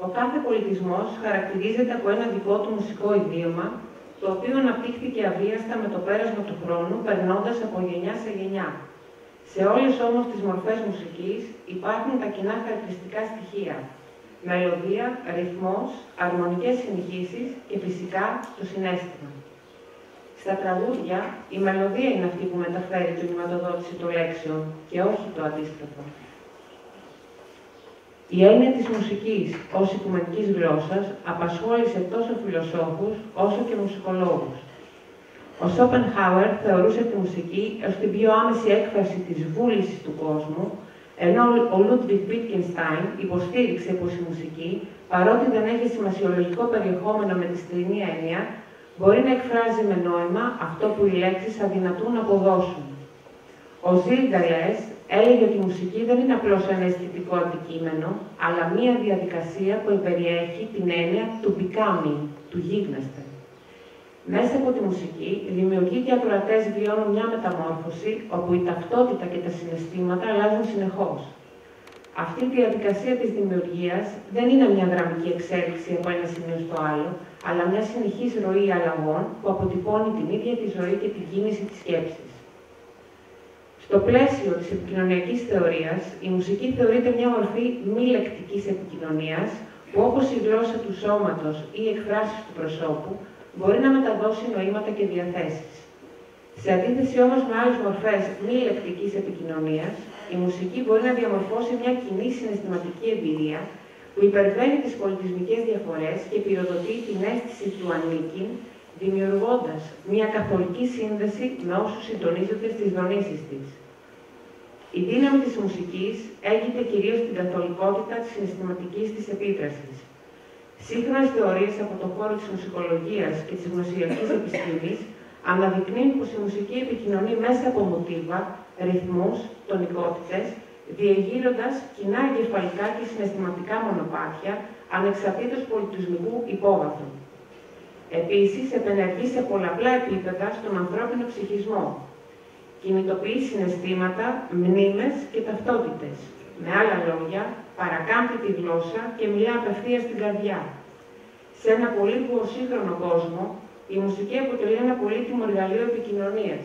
Speaker 3: Ο κάθε πολιτισμός χαρακτηρίζεται από ένα δικό του μουσικό ιδίωμα, το οποίο αναπτύχθηκε αβίαστα με το πέρασμα του χρόνου, περνώντας από γενιά σε γενιά. Σε όλες όμως τις μορφές μουσικής υπάρχουν τα κοινά χαρακτηριστικά στοιχεία: μελωδία, ρυθμός, αρμονικές συνεχίσεις και φυσικά το συναίσθημα. Στα τραγούδια, η μελωδία είναι αυτή που μεταφέρει την νοηματοδότηση των λέξεων και όχι το αντίστροφο. Η έννοια της μουσικής ως οικουμενικής γλώσσας απασχόλησε τόσο φιλοσόφους όσο και μουσικολόγους. Ο Σόπενχάουερ θεωρούσε τη μουσική ως την πιο άμεση έκφραση της βούλησης του κόσμου, ενώ ο Λούντβιγκ Βίτγενστάιν υποστήριξε πως η μουσική, παρότι δεν έχει σημασιολογικό περιεχόμενο με τη στενή έννοια, μπορεί να εκφράζει με νόημα αυτό που οι λέξεις αδυνατούν να αποδώσουν. Ο Ζιλ Γκαλές έλεγε ότι η μουσική δεν είναι απλώς ένα αισθητικό αντικείμενο, αλλά μία διαδικασία που περιέχει την έννοια του becoming, του γίγνεσθε. Μέσα από τη μουσική, οι δημιουργοί και ακροατές βιώνουν μια μεταμόρφωση, όπου η ταυτότητα και τα συναισθήματα αλλάζουν συνεχώς. Αυτή η διαδικασία της δημιουργίας δεν είναι μια γραμμική εξέλιξη από ένα σημείο στο άλλο, αλλά μια συνεχής ροή αλλαγών που αποτυπώνει την ίδια τη ζωή και την κίνηση της σκέψης. Στο πλαίσιο της επικοινωνιακής θεωρίας, η μουσική θεωρείται μια μορφή μη λεκτικής επικοινωνίας, που όπως η γλώσσα του σώματος ή οι εκφράσεις του προσώπου, μπορεί να μεταδώσει νοήματα και διαθέσεις. Σε αντίθεση όμως με άλλες μορφές μη λεκτικής επικοινωνίας, η μουσική μπορεί να διαμορφώσει μια κοινή συναισθηματική εμπειρία που υπερβαίνει τις πολιτισμικές διαφορές και πυροδοτεί την αίσθηση του ανήκειν, δημιουργώντας μια καθολική σύνδεση με όσους συντονίζονται στις δονήσεις της. Η δύναμη της μουσικής έγκυται κυρίως στην καθολικότητα της συναισθηματικής της επίδρασης. Σύγχρονες θεωρίες από τον χώρο της μουσικολογίας και της γνωσιακής επιστήμης αναδεικνύουν πως η μουσική επικοινωνεί μέσα από μοτίβα, ρυθμούς, τονικότητες, διεγείροντας κοινά εγκεφαλικά και συναισθηματικά μονοπάτια, ανεξαρτήτως πολιτισμικού υπόβαθρου. Επίσης, επενεργεί σε πολλαπλά επίπεδα στον ανθρώπινο ψυχισμό. Κινητοποιεί συναισθήματα, μνήμες και ταυτότητες. Με άλλα λόγια, παρακάμπτει τη γλώσσα και μιλά απευθείας στην καρδιά. Σε ένα πολύπλοκο σύγχρονο κόσμο, η μουσική αποτελεί ένα πολύτιμο εργαλείο επικοινωνίας.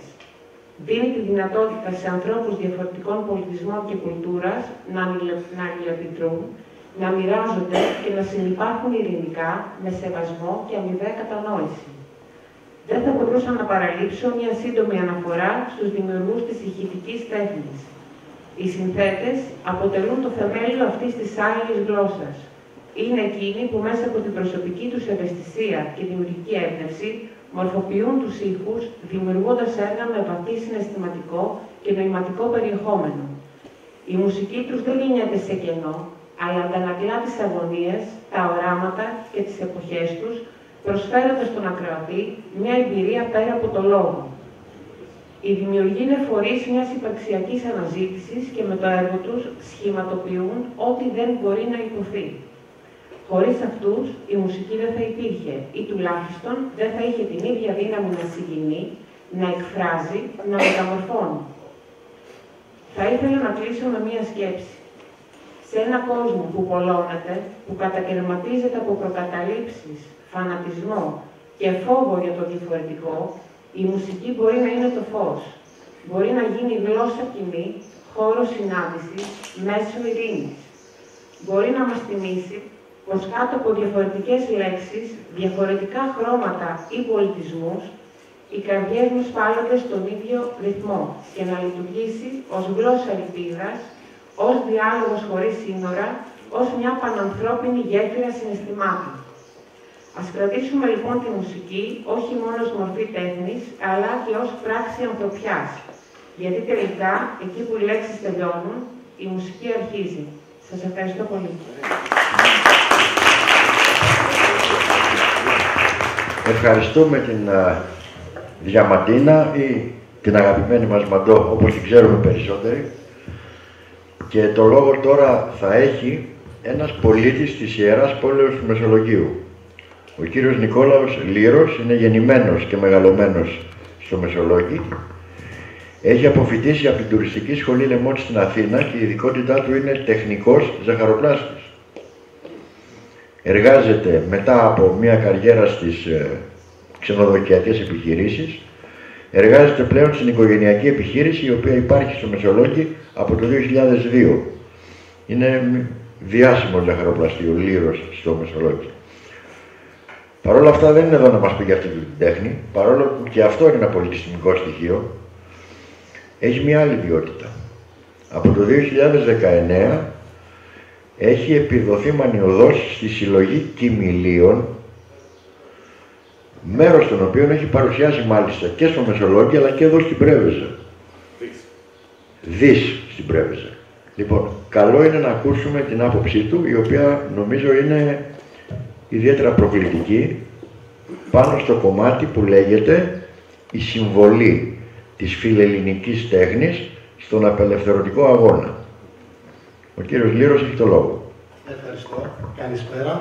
Speaker 3: Δίνει τη δυνατότητα σε ανθρώπους διαφορετικών πολιτισμών και κουλτούρας να αλληλεπιδρούν, να μοιράζονται και να συνυπάρχουν ειρηνικά, με σεβασμό και αμοιβαία κατανόηση. Δεν θα μπορούσα να παραλείψω μια σύντομη αναφορά στους δημιουργούς της ηχητικής τέχνης. Οι συνθέτες αποτελούν το θεμέλιο αυτής της άλλης γλώσσας. Είναι εκείνοι που μέσα από την προσωπική τους ευαισθησία και δημιουργική έμπνευση μορφοποιούν τους ήχους, δημιουργώντας έργα με βαθύ συναισθηματικό και νοηματικό περιεχόμενο. Η μουσική τους δεν γεννιέται σε κενό, αλλά αντανακλά τις αγωνίες, τα οράματα και τις εποχές τους, προσφέροντας στον ακροατή μια εμπειρία πέρα από το λόγο. Οι δημιουργοί είναι φορείς μιας υπαρξιακής αναζήτησης και με το έργο τους σχηματοποιούν ό,τι δεν μπορεί να υποθεί. Χωρίς αυτούς, η μουσική δεν θα υπήρχε ή τουλάχιστον δεν θα είχε την ίδια δύναμη να συγκινεί, να εκφράζει, να μεταμορφώνει. Θα ήθελα να κλείσω με μία σκέψη. Σε ένα κόσμο που πολλώνεται, που κατακαιρματίζεται από προκαταλήψεις, φανατισμό και φόβο για το διαφορετικό, η μουσική μπορεί να είναι το φως. Μπορεί να γίνει γλώσσα κοινή, χώρο συνάντησης, μέσω ειρήνης. Μπορεί να μας θυμίσει πως κάτω από διαφορετικές λέξεις, διαφορετικά χρώματα ή πολιτισμούς, οι καρδιές μας πάλλονται στον ίδιο ρυθμό και να λειτουργήσει ως γλώσσα ελπίδας, ως διάλογος χωρίς σύνορα, ως μια πανανθρώπινη γέφυρα συναισθημάτων. Ας κρατήσουμε λοιπόν τη μουσική όχι μόνο ως μορφή τέχνης, αλλά και ως πράξη ανθρωπιάς. Γιατί τελικά, εκεί που οι λέξεις τελειώνουν, η μουσική αρχίζει. Σας ευχαριστώ πολύ.
Speaker 1: Ευχαριστούμε την Διαμαντίνα ή την αγαπημένη μας Μαντώ, όπως την ξέρουμε περισσότεροι. Και το λόγο τώρα θα έχει ένας πολίτης της Ιεράς Πόλεως του Μεσολογγίου. Ο κύριος Νικόλαος Λύρος είναι γεννημένος και μεγαλωμένος στο Μεσολόγγι. Έχει αποφοιτήσει από την Τουριστική Σχολή Λεμών στην Αθήνα και η ειδικότητά του είναι τεχνικός ζαχαροπλάστης. Εργάζεται μετά από μια καριέρα στις ξενοδοχειακές επιχειρήσεις. Εργάζεται πλέον στην οικογενειακή επιχείρηση, η οποία υπάρχει στο Μεσολόγγι από το 2002. Είναι διάσημο ζαχαροπλαστείο Λύρος στο Μεσολόγγι. Παρ' όλα αυτά δεν είναι εδώ να μας πει για αυτή την τέχνη, παρόλο που και αυτό είναι ένα πολιτιστικό στοιχείο. Έχει μια άλλη ποιότητα. Από το 2019 έχει επιδοθεί μανιωδώς στη συλλογή κοιμηλίων, μέρος των οποίων έχει παρουσιάσει μάλιστα και στο Μεσολόγγι αλλά και εδώ στην Πρέβεζα. Δις στην Πρέβεζα. Λοιπόν, καλό είναι να ακούσουμε την άποψή του, η οποία νομίζω είναι ιδιαίτερα προκλητική, πάνω στο κομμάτι που λέγεται η συμβολή της φιλελληνικής τέχνης στον απελευθερωτικό αγώνα. Ο κύριος Λύρος έχει το λόγο.
Speaker 4: Ευχαριστώ. Καλησπέρα.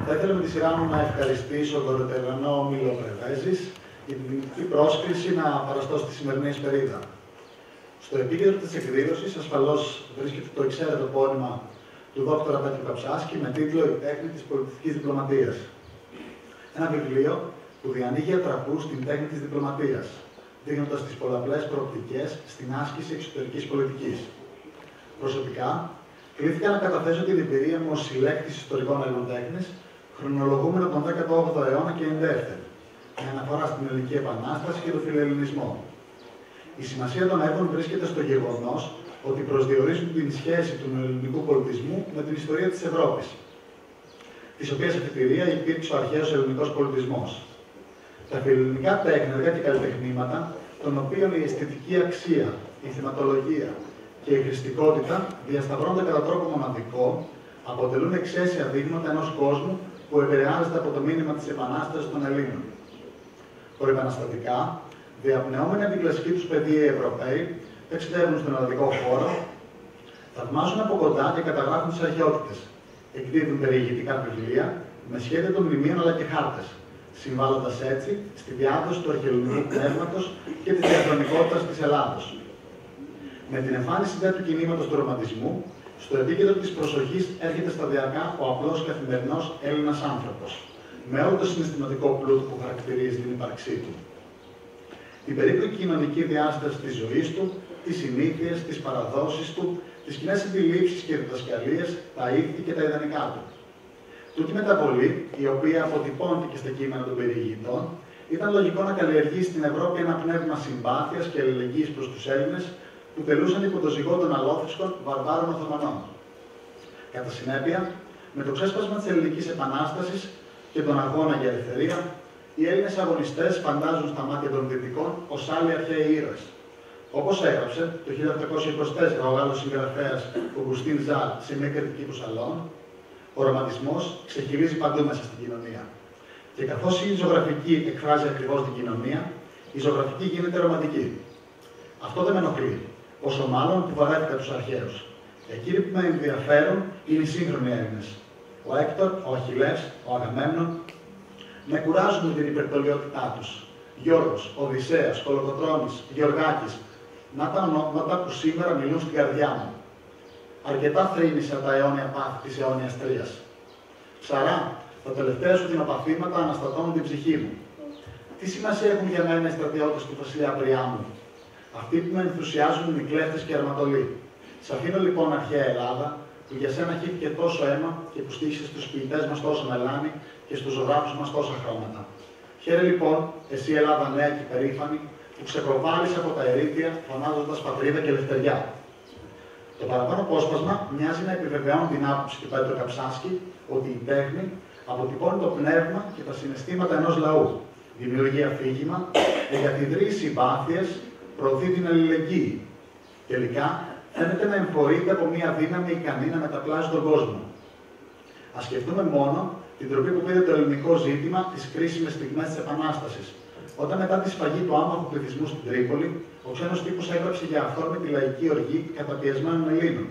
Speaker 4: Θα ήθελα με τη σειρά μου να ευχαριστήσω τον Ρετερανό Όμιλο Πρεβέζης για την δημιουργική πρόσκληση να παραστώ στη σημερινή εισπερίδα. Στο επίκεντρο της εκδήλωσης ασφαλώς βρίσκεται το εξαίρετο πόνημα του Δόκτωρα Πέτρου Καψάσκη με τίτλο «Η τέχνη της πολιτιστικής διπλωματίας». Ένα βιβλίο που διανοίγει ατραπούς στην τέχνη της διπλωματίας, δίνοντας τις πολλαπλές προοπτικές στην άσκηση εξωτερικής πολιτικής. Προσωπικά, κλήθηκα να καταθέσω την εμπειρία μου ως συλλέκτης ιστορικών Ελλήνων τέχνης, χρονολογούμενο τον 18ο αιώνα και εντεύθεν, με αναφορά στην Ελληνική Επανάσταση και τον φιλελληνισμό. Η σημασία των έργων βρίσκεται στο γεγονός ότι προσδιορίζουν την σχέση του ελληνικού πολιτισμού με την ιστορία της Ευρώπης, της οποίας αφετηρία υπήρξε ο αρχαίος ελληνικός πολιτισμός. Τα φιλελληνικά τέκνεργα και καλλιτεχνήματα, των οποίων η αισθητική αξία, η θεματολογία και η χρηστικότητα διασταυρώνται κατά τρόπο μοναδικό, αποτελούν εξαίσια δείγματα ενός κόσμου που επηρεάζεται από το μήνυμα της Επανάστασης των Ελλήνων. Προεπαναστατικά, διαπνεόμενοι από την κλασική τους παιδεία οι Ευρωπαίοι, ταξιδεύουν στον ελλαδικό χώρο, θαυμάζουν από κοντά και καταγράφουν τις αρχαιότητες. Εκδίδουν περιηγητικά βιβλία με σχέδια των μνημείων αλλά και χάρτες, συμβάλλοντας έτσι στη διάδοση του αρχαιολογικού πνεύματος και της διαχρονικότητας της Ελλάδος. Με την εμφάνιση του κινήματος του ρομαντισμού, στο επίκεντρο της προσοχής έρχεται σταδιακά ο απλός καθημερινός Έλληνας άνθρωπος, με όλο το συναισθηματικό πλούτο που χαρακτηρίζει την ύπαρξή του. Την περίπλοκη κοινωνική διάσταση της ζωής του, τις συνήθειες, τις παραδόσεις του, τις κοινές αντιλήψεις και διδασκαλίες, τα ήθη και τα ιδανικά του. Τούτη μεταβολή, η οποία αποτυπώνεται και στα κείμενα των περιηγητών, ήταν λογικό να καλλιεργήσει στην Ευρώπη ένα πνεύμα συμπάθειας και αλληλεγγύης προς τους Έλληνες, που τελούσαν υπό το ζυγό των αλόφρισκων βαρβάρων Οθωμανών. Κατά συνέπεια, με το ξέσπασμα της Ελληνικής Επανάστασης και τον αγώνα για ελευθερία, οι Έλληνες αγωνιστές φαντάζουν στα μάτια των Δυτικών ως άλλοι αρχαίοι ήρωες. Όπως έγραψε το 1824 ο Γάλλος συγγραφέας Ογκουστίν Ζάλ σε μια κριτική του Σαλών, ο ρομαντισμός ξεχυλίζει παντού μέσα στην κοινωνία. Και καθώς η ζωγραφική εκφράζει ακριβώς την κοινωνία, η ζωγραφική γίνεται ρομαντική. Αυτό δεν με ενοχλεί, όσο μάλλον που βαρέθηκα τους αρχαίους. Εκείνοι που με ενδιαφέρουν είναι οι σύγχρονοι Έλληνες. Ο Έκτορ, ο Αχιλλές, ο Αγαμέμνων, με κουράζουν με την υπερτολιότητά τους. Γιώργος, Οδυσσέας, Κολοκοτρώνης, Γεωργάκης, να τα ονόματα που σήμερα μιλούν στην καρδιά μου. Αρκετά θρήνησα τα αιώνια πάθη της αιώνιας τρίας. Ψαρά, τα τελευταία σου δεινοπαθήματα αναστατώνουν την ψυχή μου. Τι σημασία έχουν για μένα οι στρατιώτες του βασιλιά Πριάμου, αυτοί που με ενθουσιάζουν οι κλέφτες και αρματολοί. Σ' αφήνω λοιπόν αρχαία Ελλάδα, που για σένα χύθηκε τόσο αίμα και που στήχησε στους ποιητές μας τόσο μελάνι και στους ζωγράφους μας τόσα χρώματα. Χαίρε λοιπόν, εσύ Ελλάδα νέα και περήφανη, που ξεκροβάλεις από τα ερείτια φωνάζοντας πατρίδα και ελευθεριά. Το παραπάνω απόσπασμα μοιάζει να επιβεβαιώνει την άποψη του Πέτρου Καψάσκη ότι η τέχνη αποτυπώνει το πνεύμα και τα συναισθήματα ενός λαού, δημιουργεί αφήγημα, εγκαθιδρύει συμπάθειες, προωθεί την αλληλεγγύη. Τελικά, φαίνεται να εμφορείται από μια δύναμη ικανή να μεταπλάσει τον κόσμο. Ας σκεφτούμε μόνο την τροπή που πήρε το ελληνικό ζήτημα τις κρίσιμες στιγμές της Επανάστασης, όταν μετά τη σφαγή του άμαχου πληθυσμού στην Τρίπολη, ο ξένος τύπος έγραψε για αυθόρμητη λαϊκή οργή καταπιεσμένων Ελλήνων.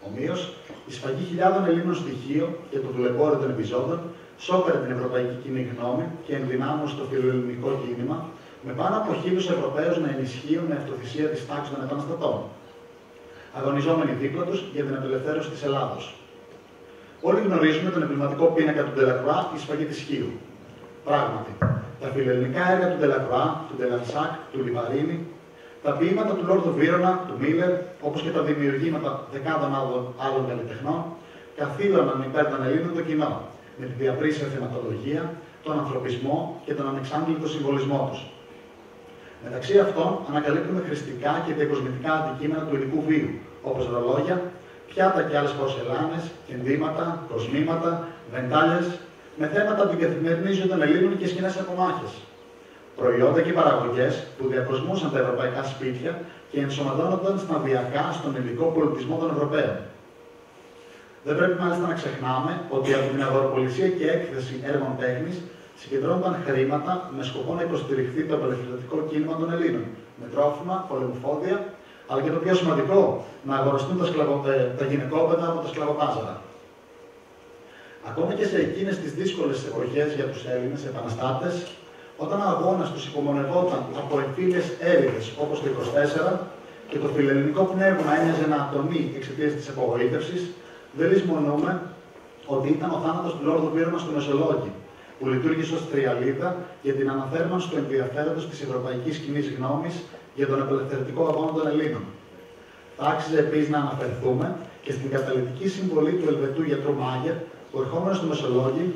Speaker 4: Ομοίως, η σφαγή χιλιάδων Ελλήνων στοιχείων και το δουλεμπόριο των επιζώντων σώπερε την ευρωπαϊκή κοινή γνώμη και ενδυνάμωσε το φιλοελληνικό κίνημα, με πάνω από 1.000 Ευρωπαίους να ενισχύουν με αυτοθυσία της τάξης των επαναστατών, αγωνιζόμενοι δίπλα τους για την απελευθέρωση της Ελλάδος. Όλοι γνωρίζουμε τον εμβληματικό πίνακα του Ντελακρουά, η σφαγή της Χίου. Πράγματι, τα φιλελληνικά έργα του Ντελακρουά, του Ντελανσάκ, του Λιβαρίνη, τα ποίηματα του Λόρδου Βίρονα, του Μίλερ, όπως και τα δημιουργήματα δεκάδων άλλων καλλιτεχνών, καθήλωναν υπέρ των Ελλήνων το κοινό, με τη διαπρίσια θεματολογία, τον ανθρωπισμό και τον ανεξάντλητο συμβολισμό τους. Μεταξύ αυτών, ανακαλύπτουμε χρηστικά και διακοσμητικά αντικείμενα του υλικού βίου, όπως ρολόγια, πιάτα και άλλες πορσελάνες, ενδύματα, κοσμήματα, βεντάλιες, με θέματα από την καθημερινή ζωή των Ελλήνων και σκηνές από μάχες. Προϊόντα και παραγωγές που διακοσμούσαν τα ευρωπαϊκά σπίτια και ενσωματώνονταν σταδιακά στον υλικό πολιτισμό των Ευρωπαίων. Δεν πρέπει μάλιστα να ξεχνάμε ότι από την αγοροπολισία και έκθεση έργων τέχνης συγκεντρώνονταν χρήματα με σκοπό να υποστηριχθεί το απελευθερωτικό κίνημα των Ελλήνων, με τρόφιμα, πολεμοφόδια, αλλά και το πιο σημαντικό, να αγοραστούν τα γυναικόπαιδα από τα σκλαβοπάζαρα. Ακόμα και σε εκείνες τις δύσκολες εποχές για τους Έλληνες επαναστάτες, όταν ο αγώνας τους υπομονευόταν από εμφύλιες έρηδες όπως το 24 και το φιλελληνικό πνεύμα έμοιαζε να ατομεί εξαιτίας της απογοήτευσης, δεν λησμονούμε ότι ήταν ο θάνατος του Λόρδου Βίρονα στο Μεσολόγγι, που λειτουργήσε ως τριαλίδα για την αναθέρμανση του ενδιαφέροντος της ευρωπαϊκής κοινής γνώμης για τον απελευθερωτικό αγώνα των Ελλήνων. Θα άξιζε επίσης να αναφερθούμε και στην καταλυτική συμβολή του Ελβετού γιατρού Μάγερ, που ερχόμενος στο Μεσολόγγι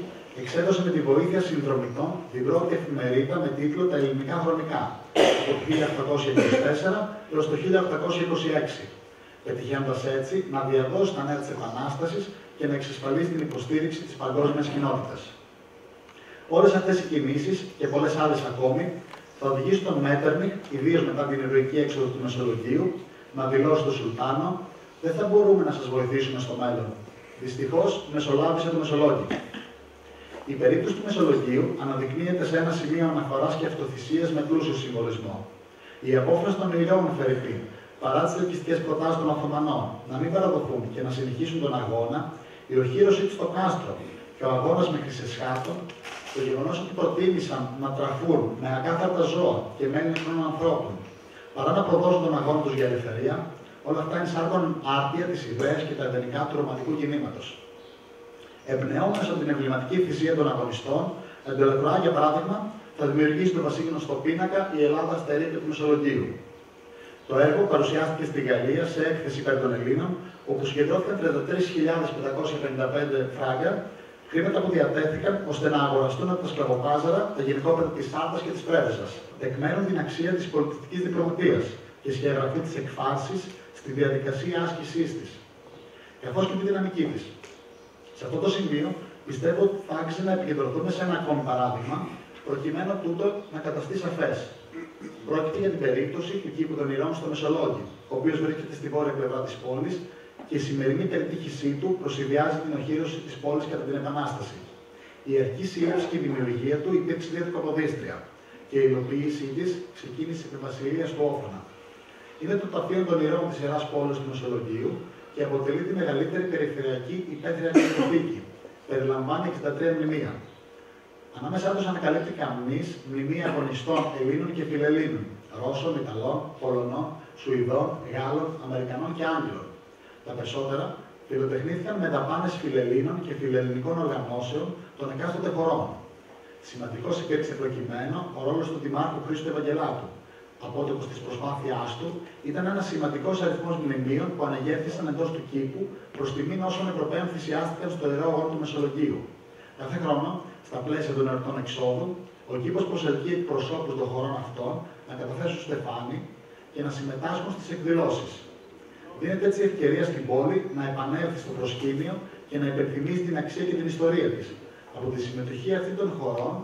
Speaker 4: εξέδωσε με τη βοήθεια συνδρομητών την πρώτη εφημερίδα με τίτλο «Τα ελληνικά χρονικά» από το 1824 έως το 1826, πετυχαίνοντας έτσι να διαδώσει τα νέα της Επανάστασης και να εξασφαλίσει την υποστήριξη της παγκόσμιας κοινότητας. Όλες αυτές οι κινήσεις και πολλές άλλες ακόμη θα οδηγήσουν τον Μέτερνιχ, ιδίως μετά την ηρωική έξοδο του Μεσολογγίου, να δηλώσει στον Σουλτάνο: «Δεν θα μπορούμε να σας βοηθήσουμε στο μέλλον. Δυστυχώς, μεσολάβησε το Μεσολόγγι». Η περίπτωση του Μεσολογγίου αναδεικνύεται σε ένα σημείο αναφοράς και αυτοθυσίας με πλούσιο συμβολισμό. Η απόφαση των Ιλιών Φερρυπίν, παρά τις ελκυστικές προτάσεις των Οθωμανών, να μην παραδοθούν και να συνεχίσουν τον αγώνα, η οχύρωσή του στο κάστρο και ο αγώνας με Χρυσεσχάτων, το γεγονός ότι προτίμησαν να τραφούν με ακάθαρτα ζώα και μέλη νεκρών ανθρώπων, παρά να προδώσουν τον αγώνα τους για ελευθερία, όλα αυτά ενσάρκωναν άρτια τις ιδέες και τα ιδανικά του ρομαντικού κινήματος. Εμπνεόμενος από την εμβληματική θυσία των αγωνιστών, ο Ντελακρουά, για παράδειγμα, θα δημιουργήσει το πασίγνωστο πίνακα «Η Ελλάδα στα ερείτια του Μεσολογγίου». Το έργο παρουσιάστηκε στη Γαλλία σε έκθεση υπέρ των Ελλήνων, όπου συγκεντρώθηκαν 33.555 φράγκα, χρήματα που διατέθηκαν ώστε να αγοραστούν από τα σκλαβοπάζαρα τα γυναικόπαιδα της Σάρτας και της Πρέβεζας, εκμένουν την αξία της πολιτιστικής διπλωματίας και σχεδιαγραφή της εκφάνσης στη διαδικασία άσκησής της, καθώς και τη δυναμική της. Σε αυτό το σημείο πιστεύω ότι θα άξιζε να επικεντρωθούμε σε ένα ακόμη παράδειγμα, προκειμένου τούτο να καταστεί σαφές. Πρόκειται για την περίπτωση του κήπου των Ηρών στο Μεσολόγγι, ο οποίος βρίσκεται στη βόρεια πλευρά της πόλης και η σημερινή περιτύχησή του προσυδειάζει την οχύρωση της πόλης κατά την Επανάσταση. Η αρχική σύλληψη και η δημιουργία του υπήρξε διαδικοποδίστρια και η υλοποίησή της ξεκίνησε επί βασιλείας του Όφωνα. Είναι το ταφείο των Ηρών της Ιεράς Πόλης του Μεσολογγίου και αποτελεί τη μεγαλύτερη περιφερειακή υπαίθρια νεκροθήκη. Περιλαμβάνει 63 μνημεία. Ανάμεσά τους ανακαλύπτει καμνής μνημεία αγωνιστών Ελλήνων και Φιλελλήνων, Ρώσων, Ιταλών, Πολωνών, Σουηδών, Γάλλων, Αμερικανών και Άγγλων. Τα περισσότερα φιλοτεχνήθηκαν με δαπάνες φιλελλήνων και φιλελληνικών οργανώσεων των εκάστοτε χωρών. Σημαντικός υπήρξε προκειμένου ο ρόλος του Δημάρχου Χρήστου Ευαγγελάτου, απότοκος της προσπάθειάς του, ήταν ένας σημαντικός αριθμός μνημείων που αναγέρθησαν εντός του κήπου προς τιμήν όσων Ευρωπαίων θυσιάστηκαν στο ιερό αγώνα του Μεσολογγίου. Κάθε χρόνο, στα πλαίσια των εορτών εξόδου, ο κήπος προσελκύει εκπροσώπους των χωρών αυτών να καταθέσουν στεφάνι και να συμμετάσχουν στις εκδηλώσεις. Δίνεται έτσι ευκαιρία στην πόλη να επανέλθει στο προσκήνιο και να υπενθυμίσει την αξία και την ιστορία της. Από τη συμμετοχή αυτών των χωρών,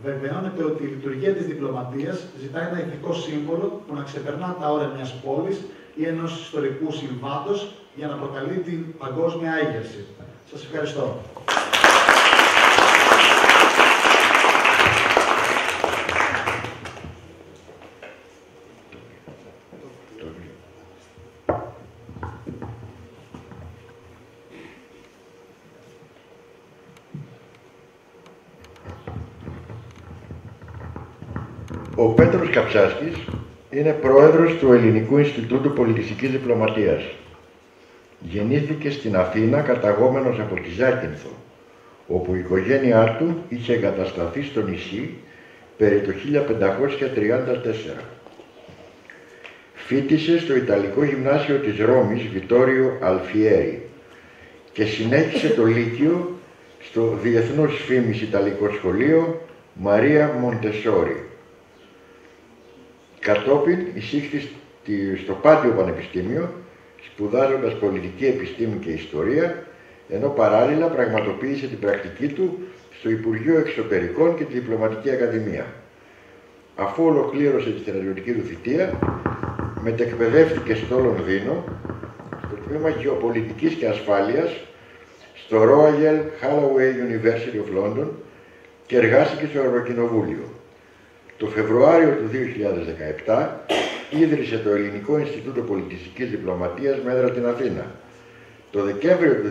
Speaker 4: βεβαιώνεται ότι η λειτουργία της διπλωματίας ζητάει ένα ηθικό σύμβολο που να ξεπερνά τα όρια μιας πόλης ή ενός ιστορικού συμβάντος για να προκαλεί την παγκόσμια έγερση. Σας ευχαριστώ.
Speaker 1: Ο Πέτρος Καψάσκης είναι πρόεδρος του Ελληνικού Ινστιτούτου Πολιτιστικής Διπλωματίας. Γεννήθηκε στην Αθήνα καταγόμενος από τη Ζάκυνθο, όπου η οικογένειά του είχε εγκατασταθεί στο νησί περί το 1534. Φοίτησε στο Ιταλικό Γυμνάσιο της Ρώμης Βιτόριο Αλφιέρι και συνέχισε το Λύκειο στο διεθνούς φήμης Ιταλικό Σχολείο Μαρία Μοντεσόρι. Κατόπιν εισήχθη στο Πάντιο Πανεπιστήμιο, σπουδάζοντας πολιτική επιστήμη και ιστορία, ενώ παράλληλα πραγματοποίησε την πρακτική του στο Υπουργείο Εξωτερικών και τη Διπλωματική Ακαδημία. Αφού ολοκλήρωσε τη στρατιωτική του θητεία, μετεκπαιδεύτηκε στο Λονδίνο, στο τμήμα Γεωπολιτικής και Ασφάλειας, στο Royal Holloway University of London και εργάστηκε στο Ευρωκοινοβούλιο. Το Φεβρουάριο του 2017 ίδρυσε το Ελληνικό Ινστιτούτο Πολιτιστικής Διπλωματίας με έδρα την Αθήνα. Το Δεκέμβριο του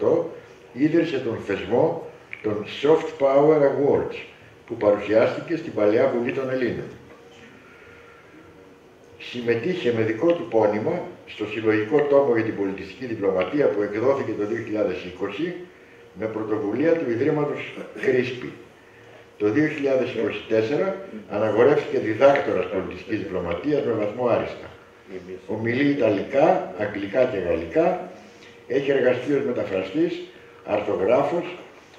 Speaker 1: 2018 ίδρυσε τον θεσμό των Soft Power Awards, που παρουσιάστηκε στην Παλαιά Βουλή των Ελλήνων. Συμμετείχε με δικό του πόνημα στο συλλογικό τόμο για την πολιτιστική διπλωματία που εκδόθηκε το 2020 με πρωτοβουλία του Ιδρύματος Χρήσπη. Το 2024 αναγορεύτηκε διδάκτορας πολιτιστικής διπλωματίας με βαθμό άριστα. Ομιλεί Ιταλικά, Αγγλικά και Γαλλικά, έχει εργαστεί ως μεταφραστής, αρθογράφος,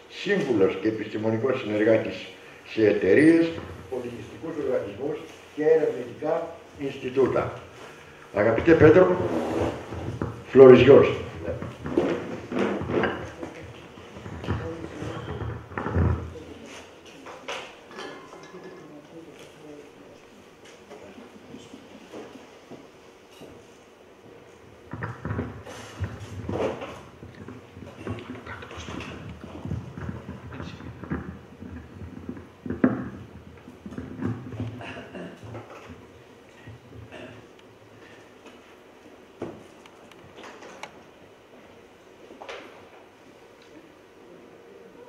Speaker 1: σύμβουλος και επιστημονικός συνεργάτης σε εταιρείες, πολιτιστικούς οργανισμούς και ερευνητικά Ινστιτούτα. Αγαπητέ Πέτρο, floor is yours.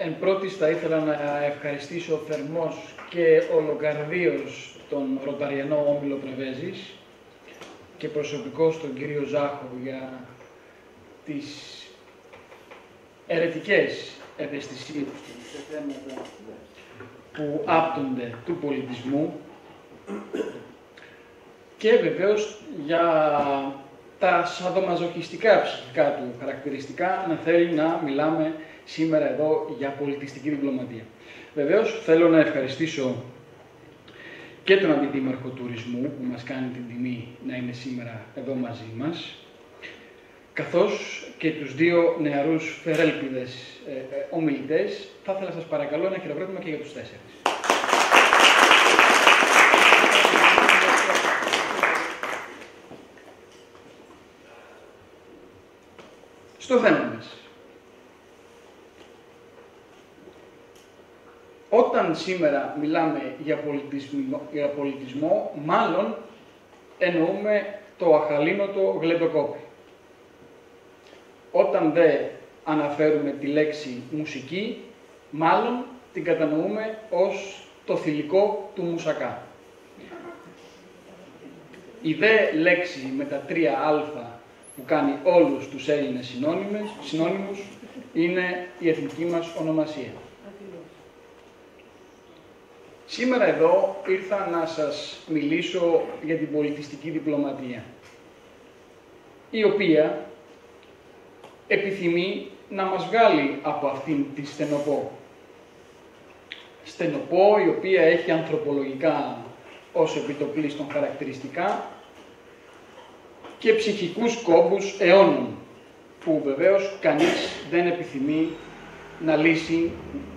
Speaker 5: Εν πρώτης θα ήθελα να ευχαριστήσω θερμός και ολοκαρδίως τον Ρωταριανό Όμιλο Πρεβέζης και προσωπικώς τον κύριο Ζάχο για τις ερετικές ευαισθησίες σε θέματα που άπτονται του πολιτισμού και βεβαίως για τα σαδομαζοχιστικά ψυχικά του χαρακτηριστικά να θέλει να μιλάμε σήμερα εδώ για πολιτιστική διπλωματία. Βεβαίως θέλω να ευχαριστήσω και τον Αντιδήμαρχο Τουρισμού που μας κάνει την τιμή να είναι σήμερα εδώ μαζί μας, καθώς και τους δύο νεαρούς φερέλπιδες ομιλητές. Θα ήθελα σας παρακαλώ ένα χειροκρότημα και για τους τέσσερις. Στο θέμα μας. Όταν σήμερα μιλάμε για πολιτισμό, μάλλον εννοούμε το αχαλήνοτο γλεντοκόπι. Όταν δεν αναφέρουμε τη λέξη μουσική, μάλλον την κατανοούμε ως το θηλυκό του μουσακά. Η δε λέξη με τα 3α που κάνει όλους τους Έλληνες συνώνυμους είναι η εθνική μας ονομασία. Σήμερα εδώ ήρθα να σας μιλήσω για την πολιτιστική διπλωματία, η οποία επιθυμεί να μας βγάλει από αυτήν τη στενοπό. Στενοπό η οποία έχει ανθρωπολογικά ως επιτοπλίστων χαρακτηριστικά και ψυχικούς κόμπους αιώνων, που βεβαίως κανείς δεν επιθυμεί να λύσει,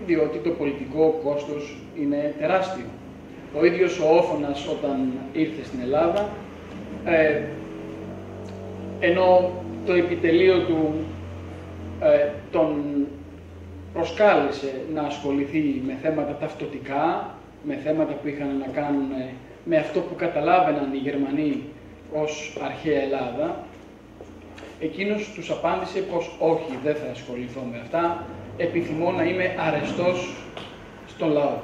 Speaker 5: διότι το πολιτικό κόστος είναι τεράστιο. Ο ίδιος ο Όφωνας, όταν ήρθε στην Ελλάδα, ενώ το επιτελείο του τον προσκάλεσε να ασχοληθεί με θέματα ταυτοτικά, με θέματα που είχαν να κάνουν με αυτό που καταλάβαιναν οι Γερμανοί ως αρχαία Ελλάδα, εκείνος τους απάντησε πως όχι, δεν θα ασχοληθώ με αυτά, επιθυμώ να είμαι αρεστός στον λαό.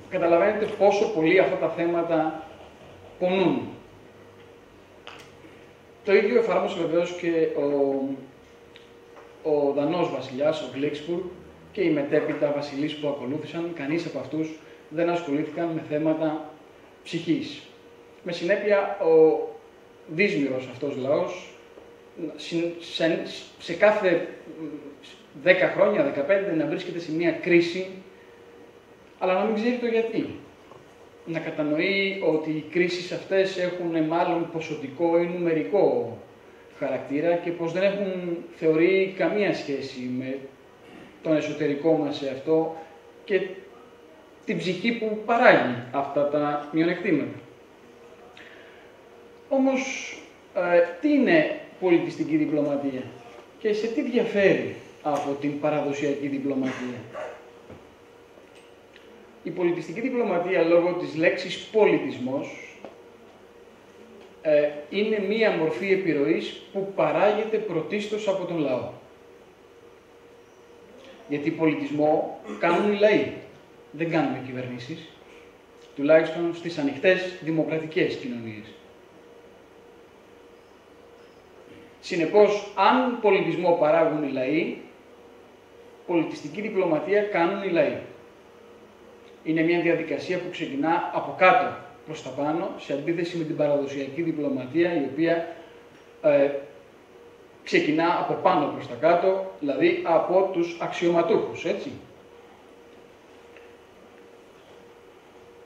Speaker 5: Καταλαβαίνετε πόσο πολύ αυτά τα θέματα πονούν. Το ίδιο εφάρμοσε βεβαίως και ο Δανός βασιλιάς, ο Γκλίξπουργκ, και οι μετέπειτα βασιλείς που ακολούθησαν. Κανείς από αυτούς δεν ασχολήθηκαν με θέματα ψυχής. Με συνέπεια, ο δύσμυρος αυτός λαός σε κάθε 10 χρόνια, 15, να βρίσκεται σε μια κρίση, αλλά να μην ξέρει το γιατί. Να κατανοεί ότι οι κρίσεις αυτές έχουν μάλλον ποσοτικό ή νουμερικό χαρακτήρα και πως δεν έχουν, θεωρεί, καμία σχέση με τον εσωτερικό μας εαυτό και την ψυχή που παράγει αυτά τα μειονεκτήματα. Όμως, τι είναι πολιτιστική διπλωματία και σε τι διαφέρει από την παραδοσιακή διπλωματία? Η πολιτιστική διπλωματία, λόγω της λέξης πολιτισμός, είναι μία μορφή επιρροής που παράγεται πρωτίστως από τον λαό. Γιατί πολιτισμό κάνουν οι λαοί, δεν κάνουν οι κυβερνήσεις, τουλάχιστον στις ανοιχτές δημοκρατικές κοινωνίες. Συνεπώς, αν πολιτισμό παράγουν οι λαοί, πολιτιστική διπλωματία κάνουν οι λαοί. Είναι μια διαδικασία που ξεκινά από κάτω προς τα πάνω, σε αντίθεση με την παραδοσιακή διπλωματία, η οποία ξεκινά από πάνω προς τα κάτω, δηλαδή από τους αξιωματούχους, έτσι.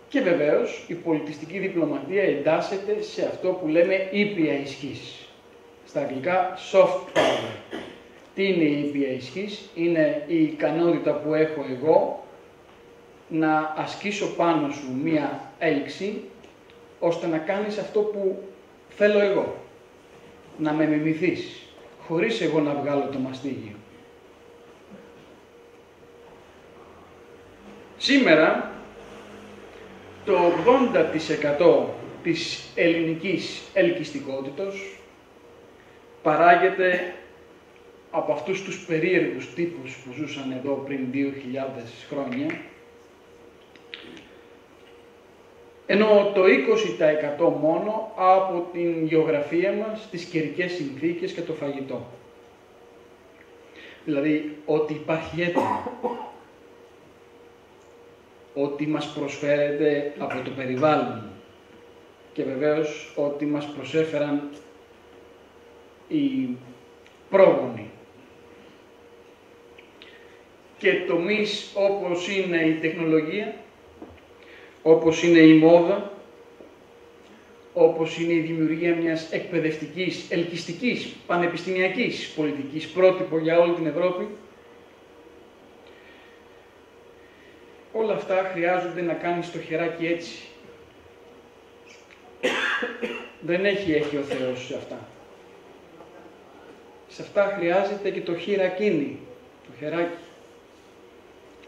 Speaker 5: Και βεβαίως, η πολιτιστική διπλωματία εντάσσεται σε αυτό που λέμε ήπια ισχύς. Στα αγγλικά, soft power. Τι είναι η ήπια ισχύς? Είναι η ικανότητα που έχω εγώ να ασκήσω πάνω σου μία έλξη, ώστε να κάνεις αυτό που θέλω εγώ. Να με μιμηθείς, χωρίς εγώ να βγάλω το μαστίγιο. Σήμερα, το 80% της ελληνικής ελκυστικότητας παράγεται από αυτούς τους περίεργους τύπους που ζούσαν εδώ πριν 2.000 χρόνια, ενώ το 20% μόνο από την γεωγραφία μας, τις καιρικές συνθήκες και το φαγητό. Δηλαδή, ότι υπάρχει έτοιμο, ότι μας προσφέρεται από το περιβάλλον και βεβαίως ότι μας προσέφεραν οι πρόγονοι. Και τομείς όπως είναι η τεχνολογία, όπως είναι η μόδα, όπως είναι η δημιουργία μιας εκπαιδευτικής, ελκυστικής, πανεπιστημιακής πολιτικής, πρότυπο για όλη την Ευρώπη, όλα αυτά χρειάζονται να κάνεις το χεράκι έτσι. Δεν έχει ο Θεός σε αυτά. Σε αυτά χρειάζεται και το χειρακίνη, το χεράκι.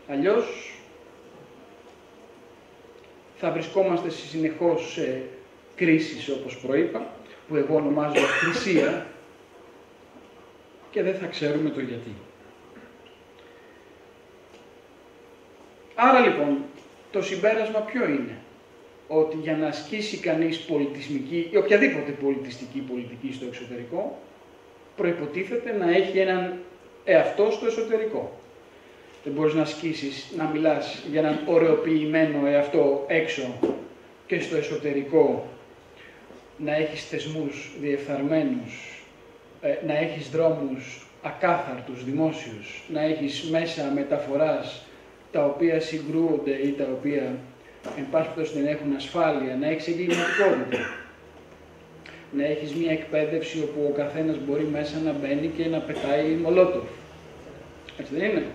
Speaker 5: Αλλιώς θα βρισκόμαστε συνεχώς σε κρίσεις, όπως προείπα, που εγώ ονομάζω κρισία, και δεν θα ξέρουμε το γιατί. Άρα λοιπόν, το συμπέρασμα ποιο είναι? Ότι για να ασκήσει κανείς πολιτισμική ή οποιαδήποτε πολιτιστική πολιτική στο εξωτερικό, προϋποτίθεται να έχει έναν εαυτό στο εσωτερικό. Δεν μπορείς να ασκήσεις, να μιλάς για έναν ωρεοποιημένο εαυτό έξω και στο εσωτερικό, να έχεις θεσμούς διεφθαρμένους, να έχεις δρόμους ακάθαρτους, δημόσιους, να έχεις μέσα μεταφοράς τα οποία συγκρούονται ή τα οποία εν πάση περιπτώσει δεν έχουν ασφάλεια, να έχεις εγκληματικότητα, να έχεις μια εκπαίδευση όπου ο καθένας μπορεί μέσα να μπαίνει και να πετάει μολότοφ. Έτσι δεν είναι?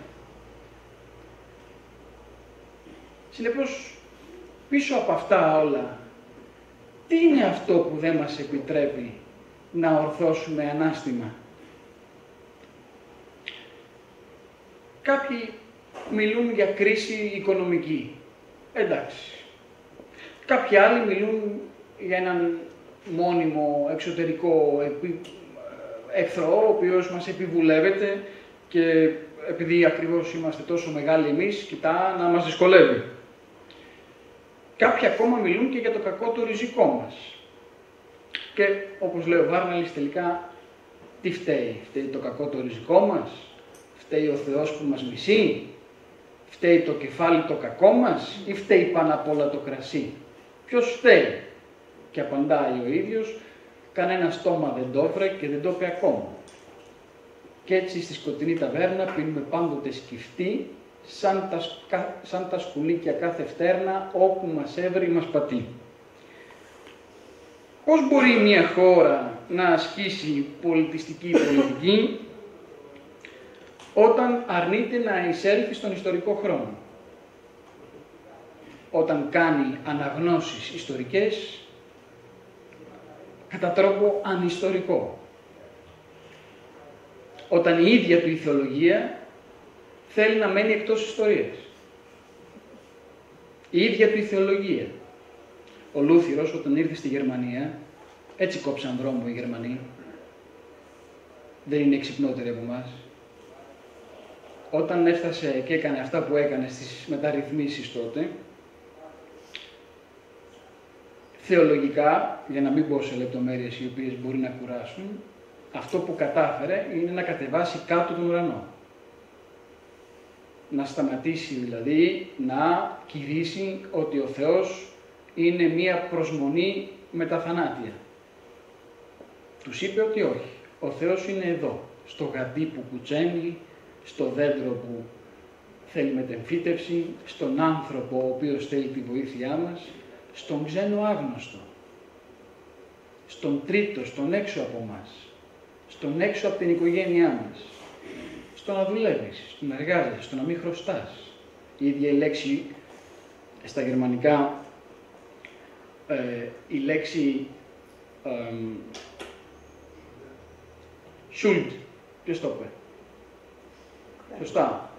Speaker 5: Συνεπώς, πίσω από αυτά όλα, τι είναι αυτό που δεν μας επιτρέπει να ορθώσουμε ανάστημα? Κάποιοι μιλούν για κρίση οικονομική. Εντάξει. Κάποιοι άλλοι μιλούν για έναν μόνιμο εξωτερικό εχθρό, ο οποίος μας επιβουλεύεται και επειδή ακριβώς είμαστε τόσο μεγάλοι εμείς, κοιτά να μας δυσκολεύει. Κάποιοι ακόμα μιλούν και για το κακό το ριζικό μας. Και όπως λέει ο Βάρναλης, τελικά τι φταίει? Φταίει το κακό το ριζικό μας? Φταίει ο Θεός που μας μισεί? Φταίει το κεφάλι το κακό μας? Ή φταίει πάνω απ' όλα το κρασί? Ποιος φταίει? Και απαντάει ο ίδιος, κανένα στόμα δεν το έφερε και δεν το είπε ακόμα. Και έτσι στη σκοτεινή ταβέρνα πίνουμε πάντοτε σκυφτή, σαν τα σκουλίκια κάθε φτέρνα, όπου μας έβρει μας πατεί. Πώς μπορεί μια χώρα να ασκήσει πολιτιστική πολιτική όταν αρνείται να εισέλθει στον ιστορικό χρόνο? Όταν κάνει αναγνώσεις ιστορικές κατά τρόπο ανιστορικό. Όταν η ίδια του η θεολογία θέλει να μένει εκτός ιστορίας. Η ίδια του η θεολογία. Ο Λούθυρος όταν ήρθε στη Γερμανία, έτσι κόψαν δρόμο οι Γερμανοί. Δεν είναι εξυπνότεροι από εμάς. Όταν έφτασε και έκανε αυτά που έκανε στις μεταρρυθμίσεις τότε, θεολογικά, για να μην πω σε λεπτομέρειες οι οποίες μπορεί να κουράσουν, αυτό που κατάφερε είναι να κατεβάσει κάτω τον ουρανό. Να σταματήσει δηλαδή να κηρύσει ότι ο Θεός είναι μία προσμονή μεταθανάτια. Τους είπε ότι όχι. Ο Θεός είναι εδώ, στο γαντί που κουτσένει, στο δέντρο που θέλει μετεμφύτευση, στον άνθρωπο ο οποίος θέλει τη βοήθειά μας, στον ξένο άγνωστο, στον τρίτο, στον έξω από μας, στον έξω από την οικογένειά μας, στο να δουλεύεις, στο να εργάζεσαι, στο να μην χρωστάς. Η ίδια η λέξη στα γερμανικά, η λέξη Schuld, ποιος το είπε? Σωστά.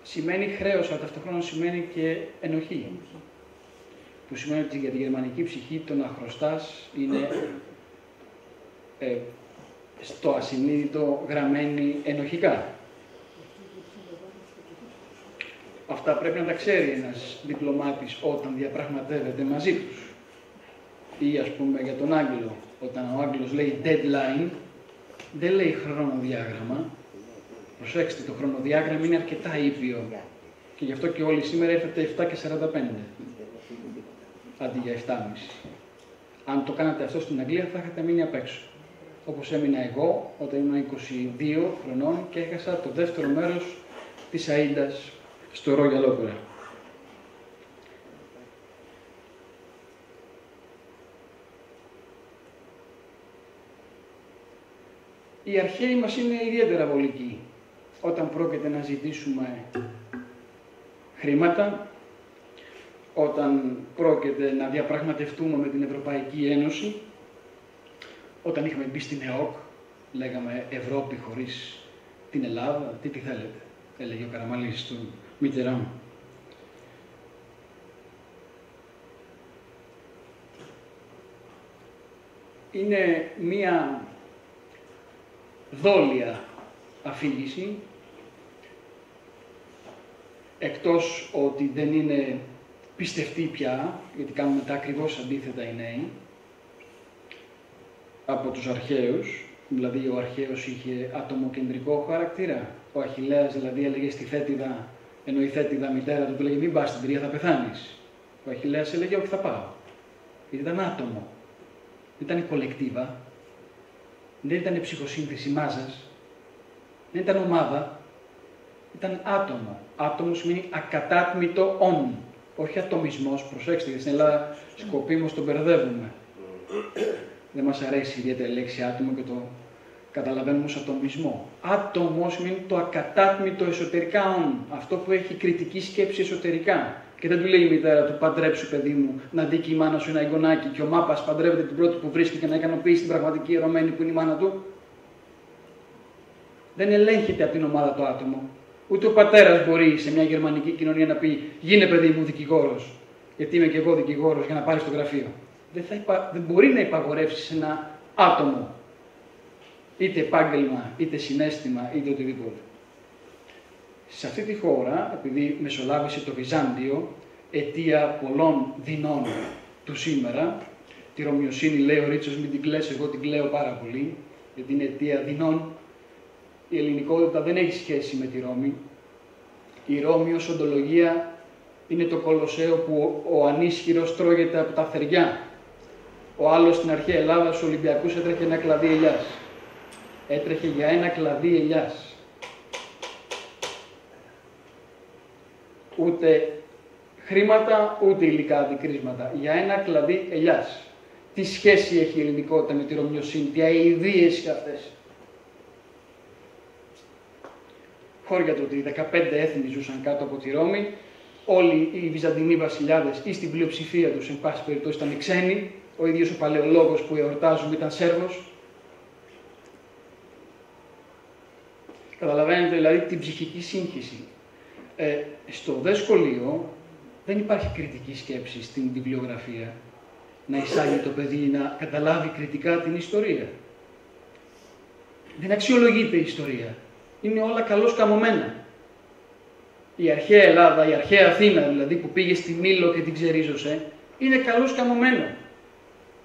Speaker 5: Σημαίνει χρέος, αλλά ταυτόχρονα σημαίνει και ενοχή. Που σημαίνει ότι για τη γερμανική ψυχή το να χρωστάς είναι στο ασυνείδητο γραμμένη ενοχικά. Αυτά πρέπει να τα ξέρει ένας διπλωμάτης όταν διαπραγματεύεται μαζί τους. Ή ας πούμε για τον Άγγλο, όταν ο Άγγλος λέει deadline, δεν λέει χρονοδιάγραμμα. Προσέξτε, το χρονοδιάγραμμα είναι αρκετά ήπιο. Και γι' αυτό και όλοι σήμερα ήρθατε 7:45. Αντί για 7:30. Αν το κάνατε αυτό στην Αγγλία θα είχατε μείνει απ' έξω. Όπως έμεινα εγώ όταν ήμουν 22 χρονών και έχασα το δεύτερο μέρος της Αΐντας στο Royal Opera. Οι αρχαίοι μας είναι ιδιαίτερα βολικοί όταν πρόκειται να ζητήσουμε χρήματα, όταν πρόκειται να διαπραγματευτούμε με την Ευρωπαϊκή Ένωση, όταν είχαμε μπει στην ΕΟΚ, λέγαμε Ευρώπη χωρίς την Ελλάδα, τι θέλετε, έλεγε ο Καραμαλής στον Μιτεράν. Είναι μία δόλια αφήγηση, εκτός ότι δεν είναι πιστευτή πια, γιατί κάνουμε τα ακριβώς αντίθετα οι νέοι, από τους αρχαίους, Δηλαδή ο αρχαίος είχε ατομοκεντρικό χαρακτήρα. Ο Αχιλλέας δηλαδή έλεγε στη Θέτιδα, ενώ η Θέτιδα μητέρα του έλεγε μην πας στην Τρία, θα πεθάνεις. Ο Αχιλλέας έλεγε όχι, θα πάω. Γιατί ήταν άτομο. Δεν ήταν κολεκτίβα. Δεν ήταν ψυχοσύνθεση μάζας. Δεν ήταν ομάδα. Ήταν άτομο. Άτομο σημαίνει ακατάτμητο όν. Όχι ατομισμός. Προσέξτε, γιατί στην Ελλάδα σκοπίμως τον μπερδεύουμε. Δεν μας αρέσει ιδιαίτερα η λέξη άτομο και το καταλαβαίνουμε ως ατομισμό. Άτομο σημαίνει το ακατάτμητο εσωτερικά όν. Αυτό που έχει κριτική σκέψη εσωτερικά. Και δεν του λέει η μητέρα του, παντρέψου παιδί μου, να δει και η μάνα σου ένα εγγονάκι. Και ο μάπας παντρεύεται την πρώτη που βρίσκει και να ικανοποιήσει την πραγματική ερωμένη που είναι η μάνα του. Δεν ελέγχεται από την ομάδα το άτομο. Ούτε ο πατέρας μπορεί σε μια γερμανική κοινωνία να πει: γίνε παιδί μου δικηγόρος, γιατί είμαι και εγώ δικηγόρος, για να πάρει στο γραφείο. Δεν μπορεί να υπαγορεύσει ένα άτομο. Είτε επάγγελμα, είτε συναίσθημα, είτε οτιδήποτε. Σε αυτή τη χώρα, επειδή μεσολάβησε το Βυζάντιο, αιτία πολλών δεινών του σήμερα, τη Ρωμιοσύνη λέει ο Ρίτσος, μην την κλαις, εγώ την κλαίω πάρα πολύ, γιατί είναι αιτία δεινών. Η ελληνικότητα δεν έχει σχέση με τη Ρώμη. Η Ρώμη ως οντολογία είναι το Κολοσσέο που ο ανίσχυρος τρώγεται από τα θεριά. Ο άλλος στην αρχαία Ελλάδα στους Ολυμπιακούς έτρεχε ένα κλαδί ελιάς. Έτρεχε για ένα κλαδί ελιάς. Ούτε χρήματα, ούτε υλικά αντικρίσματα. Για ένα κλαδί ελιάς. Τι σχέση έχει η ελληνικότητα με τη Ρωμιοσύνη, τι αηδίες είναι αυτές. Χώρια του ότι 15 έθνη ζούσαν κάτω από τη Ρώμη, όλοι οι Βυζαντινοί βασιλιάδες ή στην πλειοψηφία τους, εν πάση περιπτώσει, ήταν ξένοι. Ο ίδιος ο παλαιολόγος που εορτάζουμε ήταν Σέρβος. Καταλαβαίνετε δηλαδή την ψυχική σύγχυση. Στο δε σχολείο δεν υπάρχει κριτική σκέψη στην βιβλιογραφία. Να εισάγει το παιδί να καταλάβει κριτικά την ιστορία. Δεν αξιολογείται η ιστορία. Είναι όλα καλώς καμωμένα. Η αρχαία Ελλάδα, η αρχαία Αθήνα δηλαδή που πήγε στη Μήλο και την ξερίζωσε, είναι καλώς καμωμένο.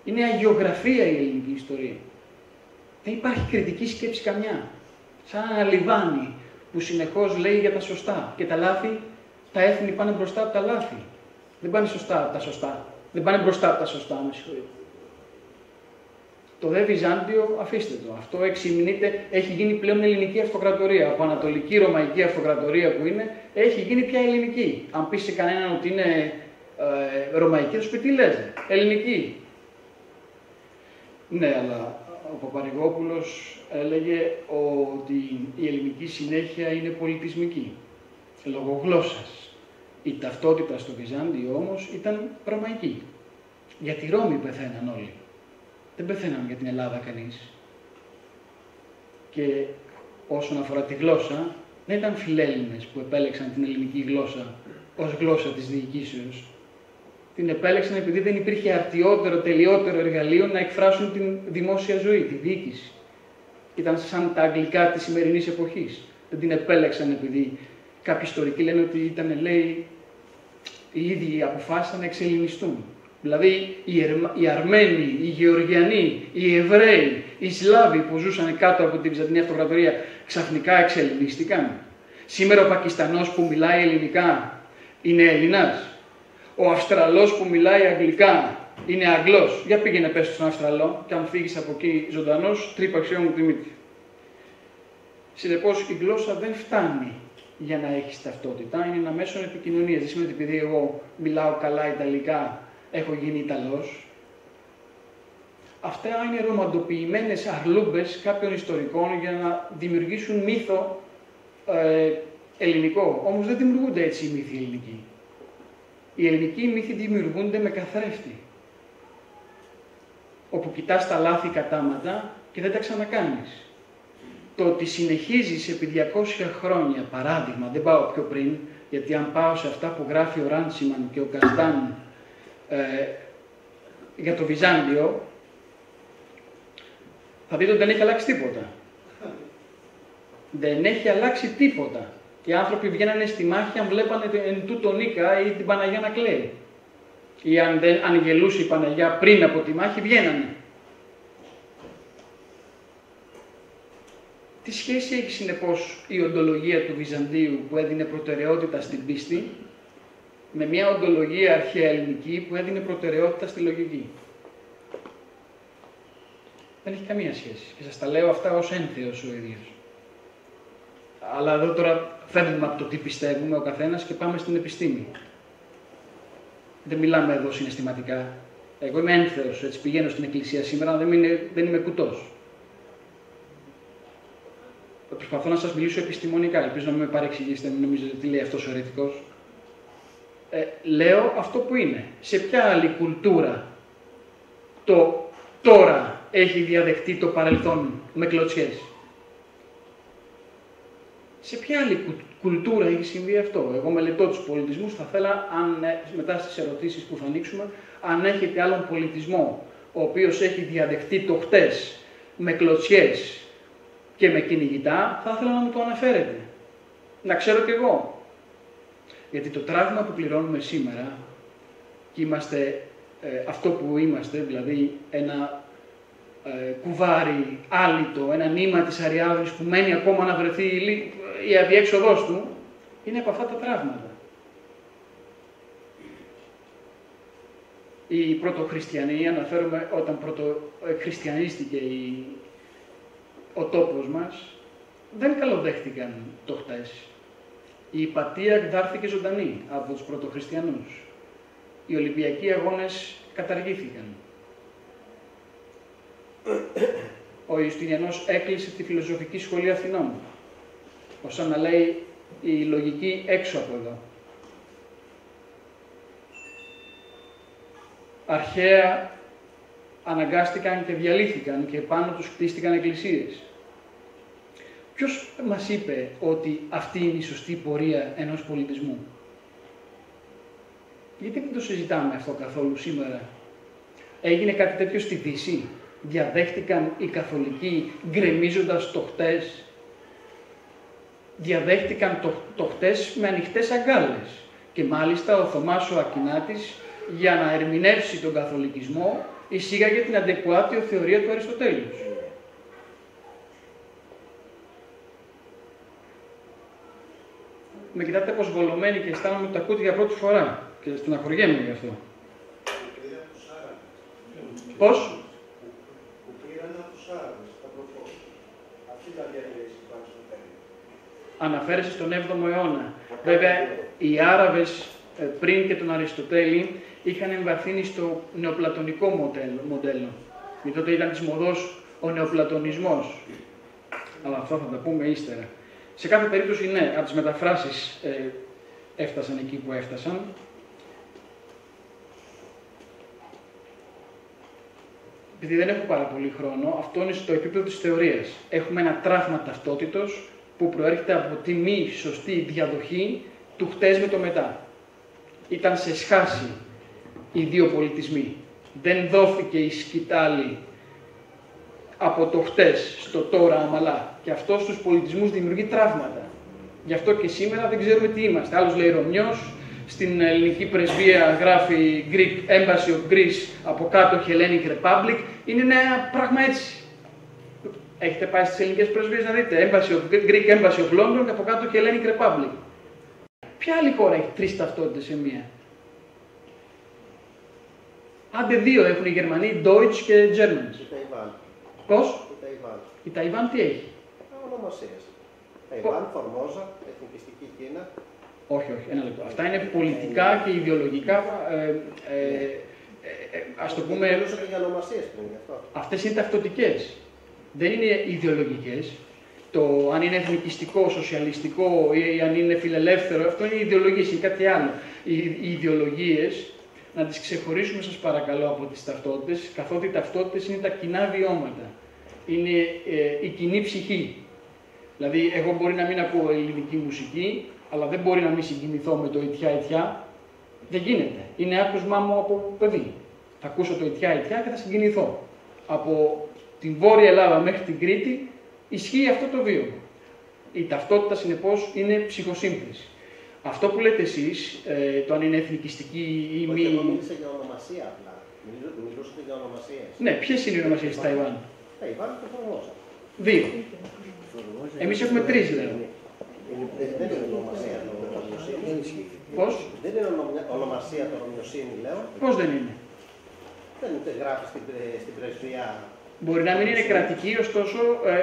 Speaker 5: Είναι αγιογραφία η ελληνική ιστορία. Δεν υπάρχει κριτική σκέψη καμιά. Σαν ένα λιβάνι που συνεχώς λέει για τα σωστά. Και τα λάθη, τα έθνη πάνε μπροστά από τα λάθη. Δεν πάνε σωστά από τα σωστά. Δεν πάνε μπροστά από τα σωστά, με συγχωρείτε. Το δε Βυζάντιο, αφήστε το. Αυτό εξυμνείται, έχει γίνει πλέον ελληνική αυτοκρατορία. Από ανατολική ρωμαϊκή αυτοκρατορία που είναι, έχει γίνει πια ελληνική. Αν πει σε κανέναν ότι είναι ρωμαϊκή, θα σου πει τι λες, ελληνική. Ναι, αλλά ο Παπαρηγόπουλος έλεγε ότι η ελληνική συνέχεια είναι πολιτισμική, λόγω γλώσσας. Η ταυτότητα στο Βυζάντιο όμως ήταν ρωμαϊκή. Για τη Ρώμη πεθαίναν όλοι. Δεν πεθαίναν για την Ελλάδα κανείς. Και όσον αφορά τη γλώσσα, δεν ήταν φιλέλληνες που επέλεξαν την ελληνική γλώσσα ως γλώσσα της διοικήσεως. Την επέλεξαν επειδή δεν υπήρχε αρτιότερο, τελειότερο εργαλείο να εκφράσουν την δημόσια ζωή, τη διοίκηση. Ήταν σαν τα αγγλικά της σημερινής εποχής. Δεν την επέλεξαν επειδή κάποιοι ιστορικοί λένε ότι ήταν, λέει, οι ίδιοι αποφάσισαν να εξελληνιστούν. Δηλαδή οι Αρμένοι, οι Γεωργιανοί, οι Εβραίοι, οι Σλάβοι που ζούσαν κάτω από την Βυζαντινή Αυτοκρατορία ξαφνικά εξελληνίστηκαν. Σήμερα ο Πακιστανός που μιλάει ελληνικά είναι Έλληνας. Ο Αυστραλός που μιλάει αγγλικά είναι Αγγλός. Για πήγαινε πες στον Αυστραλό και αν φύγεις από εκεί ζωντανός, τρύπαξε μου τη μύτη. Συνεπώς η γλώσσα δεν φτάνει για να έχεις ταυτότητα. Είναι ένα μέσο επικοινωνίας. Δεν σημαίνει ότι επειδή εγώ μιλάω καλά Ιταλικά, έχω γίνει Ιταλός. Αυτά είναι ρομαντοποιημένες αρλούμπες κάποιων ιστορικών για να δημιουργήσουν μύθο ελληνικό. Όμως δεν δημιουργούνται έτσι οι μύθοι ελληνικοί. Οι ελληνικοί μύθοι δημιουργούνται με καθρέφτη. Όπου κοιτάς τα λάθη κατάματα και δεν τα ξανακάνεις. Το ότι συνεχίζεις επί 200 χρόνια, παράδειγμα, δεν πάω πιο πριν, γιατί αν πάω σε αυτά που γράφει ο Ράντσιμαν και ο Καστάν για το Βυζάντιο, θα δείτε ότι δεν έχει αλλάξει τίποτα. Δεν έχει αλλάξει τίποτα. Οι άνθρωποι βγαίνανε στη μάχη αν βλέπανε εν τούτο Νίκα ή την Παναγιά να κλαίει. Ή αν γελούσε η Παναγιά πριν από τη μάχη, βγαίνανε. Τι σχέση έχει συνεπώς η οντολογία του Βυζαντίου που έδινε προτεραιότητα στην πίστη με μια οντολογία αρχαία ελληνική που έδινε προτεραιότητα στη λογική? Δεν έχει καμία σχέση. Και σας τα λέω αυτά ως ένθεος ο ίδιος. Αλλά εδώ τώρα φεύγουμε από το τι πιστεύουμε ο καθένας και πάμε στην επιστήμη. Δεν μιλάμε εδώ συναισθηματικά. Εγώ είμαι ένθεος, έτσι πηγαίνω στην εκκλησία σήμερα, δεν είμαι κουτός. Προσπαθώ να σας μιλήσω επιστημονικά, ελπίζω να μην με παρεξηγήσετε, μην νομίζετε τι λέει αυτός ο αιρετικός. Λέω αυτό που είναι. Σε ποια άλλη κουλτούρα το τώρα έχει διαδεχτεί το παρελθόν με κλωτσιές? Σε ποια άλλη κουλτούρα έχει συμβεί αυτό? Εγώ μελετώ τους πολιτισμούς, θα θέλα, μετά στις ερωτήσεις που θα ανοίξουμε, αν έχετε άλλον πολιτισμό, ο οποίος έχει διαδεχτεί το χτες με κλωτσιές και με κυνηγητά, θα ήθελα να μου το αναφέρετε. Να ξέρω κι εγώ. Γιατί το τραύμα που πληρώνουμε σήμερα, και είμαστε αυτό που είμαστε, δηλαδή ένα κουβάρι άλυτο, ένα νήμα της Αριάδνης που μένει ακόμα να βρεθεί η αδιέξοδός του, είναι από αυτά τα τραύματα. Οι πρωτοχριστιανοί, αναφέρομαι όταν πρωτοχριστιανίστηκε ο τόπος μας, δεν καλοδέχτηκαν το χτες. Η Ιπατία εκδάρθηκε ζωντανή από τους πρωτοχριστιανούς. Οι Ολυμπιακοί αγώνες καταργήθηκαν. Ο Ιουστινιανός έκλεισε τη Φιλοσοφική Σχολή Αθηνών, ως να λέει η λογική έξω από εδώ. Αρχαία αναγκάστηκαν και διαλύθηκαν και πάνω τους χτίστηκαν εκκλησίες. Ποιος μας είπε ότι αυτή είναι η σωστή πορεία ενός πολιτισμού? Γιατί δεν το συζητάμε αυτό καθόλου σήμερα? Έγινε κάτι τέτοιο στη Δύση? Διαδέχτηκαν οι καθολικοί γκρεμίζοντας το χτες? Διαδέχτηκαν το χτες με ανοιχτές αγκάλες. Και μάλιστα ο Θωμάς ο Ακινάτης, για να ερμηνεύσει τον καθολικισμό, εισήγαγε την αντεκουάτιο θεωρία του Αριστοτέλους. Με κοιτάτε αποσβολωμένοι και αισθάνομαι ότι το ακούτε για πρώτη φορά και στεναχωριέμαι γι' αυτό. Πώς?
Speaker 6: Που πήραν από τους Άραβες, τα προφόλια. Αυτή ήταν η διαδικασία που πάνω στο τέλος.
Speaker 5: Αναφέρεσαι στον 7ο αιώνα. Βέβαια, οι Άραβες πριν και τον Αριστοτέλη είχαν εμβαθύνει στο νεοπλατωνικό μοντέλο. Γιατί τότε ήταν της μοδός ο νεοπλατωνισμός. Αλλά αυτό θα τα πούμε ύστερα. Σε κάθε περίπτωση, ναι, από τις μεταφράσεις έφτασαν εκεί που έφτασαν. Επειδή δεν έχω πάρα πολύ χρόνο, αυτό είναι στο επίπεδο της θεωρίας. Έχουμε ένα τραύμα ταυτότητος που προέρχεται από τη μη σωστή διαδοχή του χτες με το μετά. Ήταν σε σχάση οι δύο πολιτισμοί. Δεν δόθηκε η σκητάλη από το χτες στο τώρα αμαλά. Και αυτό στους πολιτισμούς δημιουργεί τραύματα. Γι' αυτό και σήμερα δεν ξέρουμε τι είμαστε. Άλλος λέει Ρωμιός, στην ελληνική πρεσβεία γράφει Greek Embassy of Greece, από κάτω Hellenic Republic. Είναι ένα πράγμα έτσι. Έχετε πάει στις ελληνικές πρεσβείες να δείτε Greek Embassy of London και από κάτω Hellenic Republic. Ποια άλλη χώρα έχει τρεις ταυτότητες σε μία? Άντε δύο έχουν οι Γερμανοί, Deutsch και Germans.
Speaker 6: Η Ταϊβάν.
Speaker 5: Πώς?
Speaker 6: Η Ταϊβάν.
Speaker 5: Η Ταϊβάν τι έχει?
Speaker 6: Ονομασίες. Ταϊβάν, Φορμόζα, εθνικιστική Κίνα.
Speaker 5: Όχι, ένα λεπτό. Αυτά είναι πολιτικά και ιδεολογικά, ας το πούμε...
Speaker 6: Μιλούσα και για ονομασίες πριν γι' αυτό.
Speaker 5: Αυτές είναι ταυτοτικές. Δεν είναι ιδεολογικές. Το αν είναι εθνικιστικό, σοσιαλιστικό ή αν είναι φιλελεύθερο, αυτό είναι ιδεολογίες, είναι κάτι άλλο. Οι ιδεολογίες, να τις ξεχωρίσουμε σας παρακαλώ από τις ταυτότητες, καθότι οι ταυτότητες είναι τα κοινά βιώματα. Είναι η κοινή ψυχή. Δηλαδή, εγώ μπορεί να μην ακούω ελληνική μουσική, αλλά δεν μπορεί να μην συγκινηθώ με το ιτιά-ιτιά. Δεν γίνεται. Είναι άκουσμά μου από παιδί. Θα ακούσω το ιτιά-ιτιά και θα συγκινηθώ. Από την Βόρεια Ελλάδα μέχρι την Κρήτη ισχύει αυτό το βίωμα. Η ταυτότητα, συνεπώς, είναι ψυχοσύμφρηση. Αυτό που λέτε εσείς, το αν είναι εθνικιστική ή μη...
Speaker 6: Εγώ μίλησα για ονομασία απλά. Μιλούσατε για ονομασίες.
Speaker 5: Ναι, ποιες είναι οι ονομασίες της Ταϊβάν?
Speaker 6: Ταϊβάν και Φορμόζα.
Speaker 5: Δύο. Εμείς έχουμε 3, λέω.
Speaker 6: Δεν είναι ονομασία το ομοιοσύνη.
Speaker 5: Πώς?
Speaker 6: Δεν είναι ονομασία το ομοιοσύνη, λέω.
Speaker 5: Πώς δεν είναι?
Speaker 6: Δεν γράφει στην πρεσβεία.
Speaker 5: Μπορεί να μην είναι κρατική, ωστόσο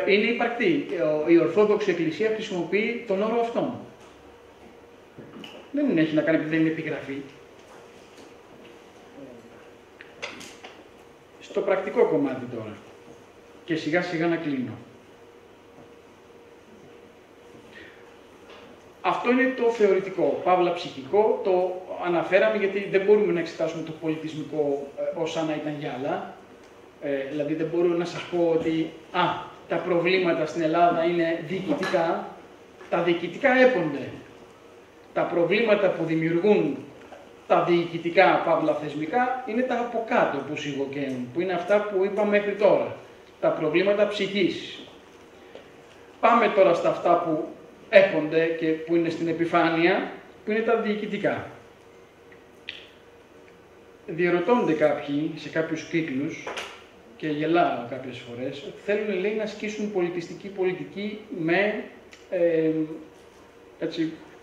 Speaker 5: είναι υπαρκτή. Η Ορθόδοξη Εκκλησία χρησιμοποιεί τον όρο αυτόν. Δεν έχει να κάνει επειδή δεν είναι επιγραφή. Στο πρακτικό κομμάτι τώρα. Και σιγά σιγά να κλείνω. Αυτό είναι το θεωρητικό, παύλα ψυχικό, το αναφέραμε γιατί δεν μπορούμε να εξετάσουμε το πολιτισμικό ως αν ήταν για άλλα. Δηλαδή δεν μπορώ να σας πω ότι τα προβλήματα στην Ελλάδα είναι διοικητικά. Τα διοικητικά έπονται. Τα προβλήματα που δημιουργούν τα διοικητικά παύλα θεσμικά είναι τα από κάτω που σιγοκαίνουν, που είναι αυτά που είπα μέχρι τώρα. Τα προβλήματα ψυχής. Πάμε τώρα στα αυτά που έπονται και που είναι στην επιφάνεια, που είναι τα διοικητικά. Διερωτώνται κάποιοι σε κάποιους κύκλους, και γελάω κάποιες φορές, ότι θέλουν, λέει, να ασκήσουν πολιτιστική πολιτική με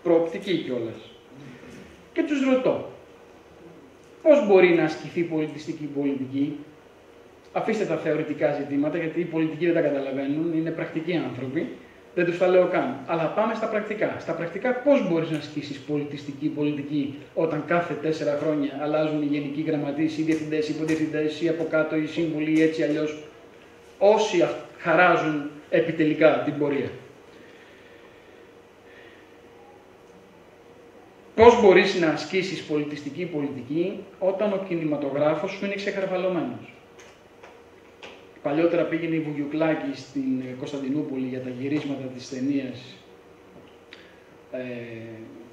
Speaker 5: προοπτική κιόλας. Και τους ρωτώ, πώς μπορεί να ασκηθεί πολιτιστική πολιτική? Αφήστε τα θεωρητικά ζητήματα, γιατί οι πολιτικοί δεν τα καταλαβαίνουν, είναι πρακτικοί άνθρωποι, δεν τους τα λέω καν. Αλλά πάμε στα πρακτικά. Στα πρακτικά πώς μπορείς να ασκήσεις πολιτιστική πολιτική όταν κάθε 4 χρόνια αλλάζουν οι γενικοί γραμματείς, οι διευθυντές, οι υποδιευθυντές, οι από κάτω, οι σύμβουλοι, ή έτσι αλλιώς, όσοι χαράζουν επιτελικά την πορεία. Πώς μπορείς να ασκήσεις πολιτιστική πολιτική όταν ο κινηματογράφος σου είναι ξεχαρβαλωμένος? Παλιότερα πήγαινε η Βουγιουκλάκη στην Κωνσταντινούπολη για τα γυρίσματα της ταινίας.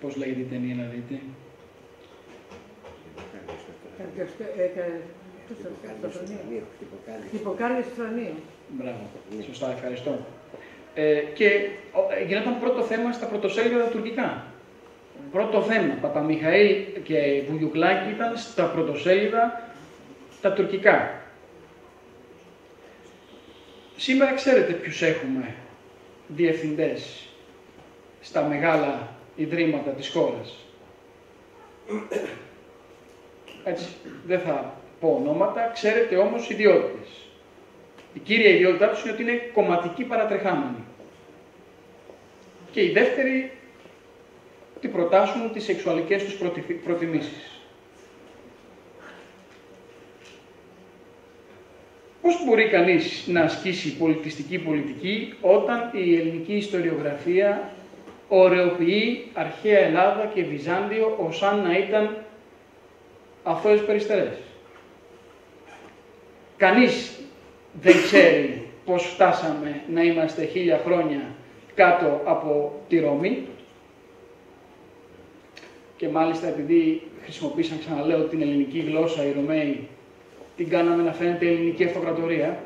Speaker 5: Πώς λέγεται η ταινία, να δείτε?
Speaker 7: Υποκάλυψη Φρονίου.
Speaker 5: Μπράβο, σωστά, ευχαριστώ. Και γινόταν πρώτο θέμα στα πρωτοσέλιδα τα τουρκικά. Πρώτο θέμα, Παπαμιχαήλ και Βουγιουκλάκη ήταν στα πρωτοσέλιδα τα τουρκικά. Σήμερα ξέρετε ποιους έχουμε διευθυντές στα μεγάλα ιδρύματα της χώρας. Έτσι, δεν θα πω ονόματα, ξέρετε όμως ιδιότητες. Η κύρια ιδιότητά τους είναι ότι είναι κομματικοί παρατρεχάμενοι. Και η δεύτερη, ότι προτάσουν τις σεξουαλικές τους προτιμήσεις. Πώς μπορεί κανείς να ασκήσει πολιτιστική πολιτική όταν η ελληνική ιστοριογραφία ωρεοποιεί αρχαία Ελλάδα και Βυζάντιο ως αν να ήταν αθώες περιστερές? Κανείς δεν ξέρει πώς φτάσαμε να είμαστε 1000 χρόνια κάτω από τη Ρώμη. Και μάλιστα επειδή χρησιμοποίησαν, ξαναλέω, την ελληνική γλώσσα οι Ρωμαίοι, την κάναμε να φαίνεται ελληνική αυτοκρατορία.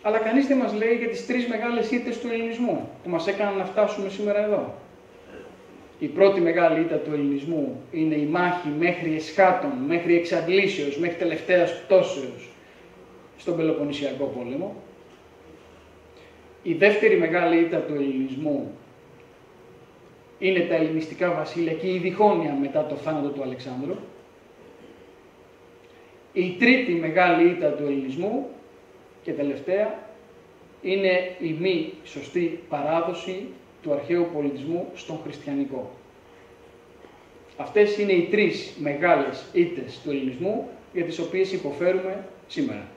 Speaker 5: Αλλά κανείς δεν μας λέει για τις 3 μεγάλες ήττες του ελληνισμού που μας έκαναν να φτάσουμε σήμερα εδώ. Η πρώτη μεγάλη ήττα του ελληνισμού είναι η μάχη μέχρι εσχάτων, μέχρι εξαντλήσεως, μέχρι τελευταίας πτώσεως στον Πελοποννησιακό πόλεμο. Η δεύτερη μεγάλη ήττα του ελληνισμού είναι τα ελληνιστικά βασίλεια και η διχόνοια μετά το θάνατο του Αλεξάνδρου. Η τρίτη μεγάλη ήττα του ελληνισμού και τελευταία είναι η μη σωστή παράδοση του αρχαίου πολιτισμού στον χριστιανικό. Αυτές είναι οι 3 μεγάλες ήττες του ελληνισμού για τις οποίες υποφέρουμε σήμερα.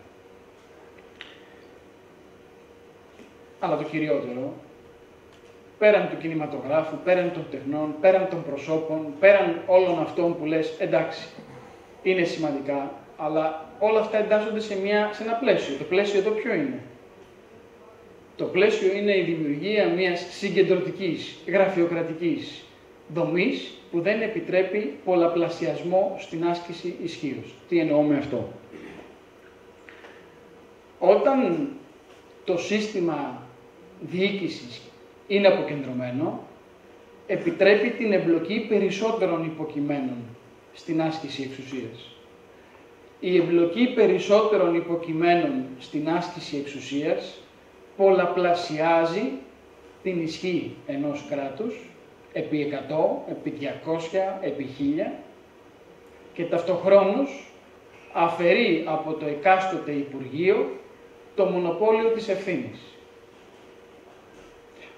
Speaker 5: Αλλά το κυριότερο, πέραν του κινηματογράφου, πέραν των τεχνών, πέραν των προσώπων, πέραν όλων αυτών που λες, εντάξει, είναι σημαντικά, αλλά όλα αυτά εντάσσονται σε ένα πλαίσιο. Το πλαίσιο εδώ ποιο είναι? Το πλαίσιο είναι η δημιουργία μιας συγκεντρωτικής, γραφειοκρατικής δομής που δεν επιτρέπει πολλαπλασιασμό στην άσκηση ισχύως. Τι εννοώ με αυτό? Όταν το σύστημα διοίκησης είναι αποκεντρωμένο, επιτρέπει την εμπλοκή περισσότερων υποκειμένων στην άσκηση εξουσίας. η εμπλοκή περισσότερων υποκειμένων στην άσκηση εξουσίας πολλαπλασιάζει την ισχύ ενός κράτους επί 100, επί 200, επί 1000 και ταυτοχρόνως αφαιρεί από το εκάστοτε Υπουργείο το μονοπόλιο της ευθύνης.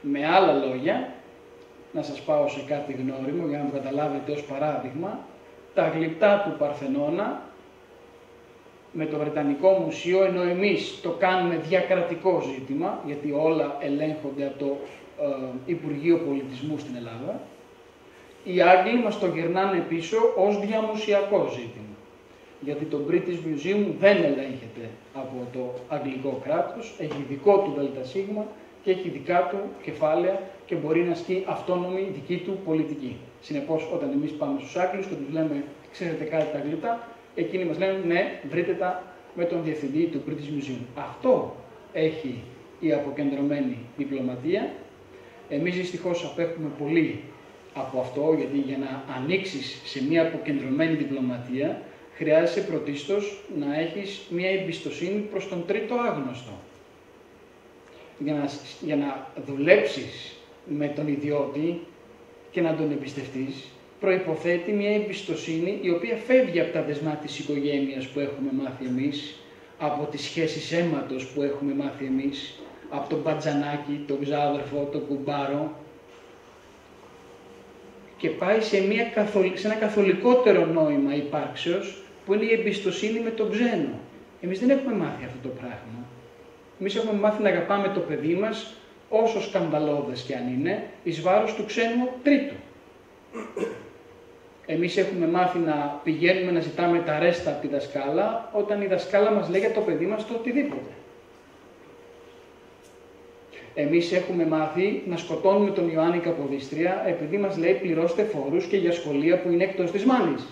Speaker 5: Με άλλα λόγια, να σας πάω σε κάτι γνώριμο για να το καταλάβετε ως παράδειγμα, τα γλυπτά του Παρθενώνα με το Βρετανικό Μουσείο, ενώ εμείς το κάνουμε διακρατικό ζήτημα, γιατί όλα ελέγχονται από το Υπουργείο Πολιτισμού στην Ελλάδα, οι Άγγλοι μας το γυρνάνε πίσω ως διαμουσιακό ζήτημα. Γιατί το British Museum δεν ελέγχεται από το αγγλικό κράτος, έχει δικό του ΔΣ και έχει δικά του κεφάλαια και μπορεί να ασκεί αυτόνομη δική του πολιτική. Συνεπώς, όταν εμείς πάμε στους Άγγλους και τους λέμε «Ξέρετε κάτι τα γλυπτά», εκείνοι μας λένε «Ναι, βρείτε τα με τον διευθυντή του British Museum». Αυτό έχει η αποκεντρωμένη διπλωματία. Εμείς δυστυχώς απέχουμε πολύ από αυτό, γιατί για να ανοίξεις σε μια αποκεντρωμένη διπλωματία χρειάζεσαι πρωτίστως να έχεις μια εμπιστοσύνη προς τον τρίτο άγνωστο. Για να δουλέψεις με τον ιδιώτη και να τον εμπιστευτείς, προϋποθέτει μια εμπιστοσύνη η οποία φεύγει από τα δεσμά της οικογένειας που έχουμε μάθει εμείς, από τις σχέσεις αίματος που έχουμε μάθει εμείς, από τον μπατζανάκι, τον ξάδερφο, τον κουμπάρο, και πάει σε ένα καθολικότερο νόημα υπάρξεως, που είναι η εμπιστοσύνη με τον ξένο. Εμείς δεν έχουμε μάθει αυτό το πράγμα. Εμείς έχουμε μάθει να αγαπάμε το παιδί μας, όσο σκανδαλώδες κι αν είναι, εις βάρος του ξένου τρίτου. Εμείς έχουμε μάθει να πηγαίνουμε να ζητάμε τα ρέστα από τη δασκάλα, όταν η δασκάλα μας λέει για το παιδί μας το οτιδήποτε. Εμείς έχουμε μάθει να σκοτώνουμε τον Ιωάννη Καποδίστρια επειδή μας λέει πληρώστε φόρους και για σχολεία που είναι εκτός της Μάνης.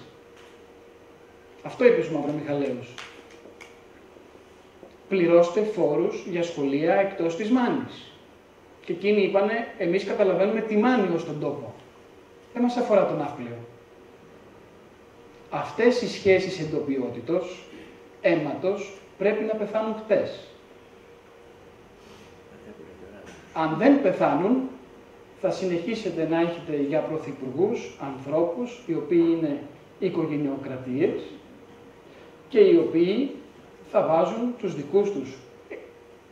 Speaker 5: Αυτό είπε ο Μαυρομιχαλαίος. Πληρώστε φόρους για σχολεία εκτός της Μάνης. Και εκείνοι είπανε, εμείς καταλαβαίνουμε τη Μάνη ως τον τόπο. Δεν μας αφορά τον Ναύπλιο. Αυτές οι σχέσεις εντοπιότητος, αίματος, πρέπει να πεθάνουν χτες. Αν δεν πεθάνουν, θα συνεχίσετε να έχετε για πρωθυπουργούς ανθρώπους οι οποίοι είναι οικογενειοκρατίες και οι οποίοι θα βάζουν τους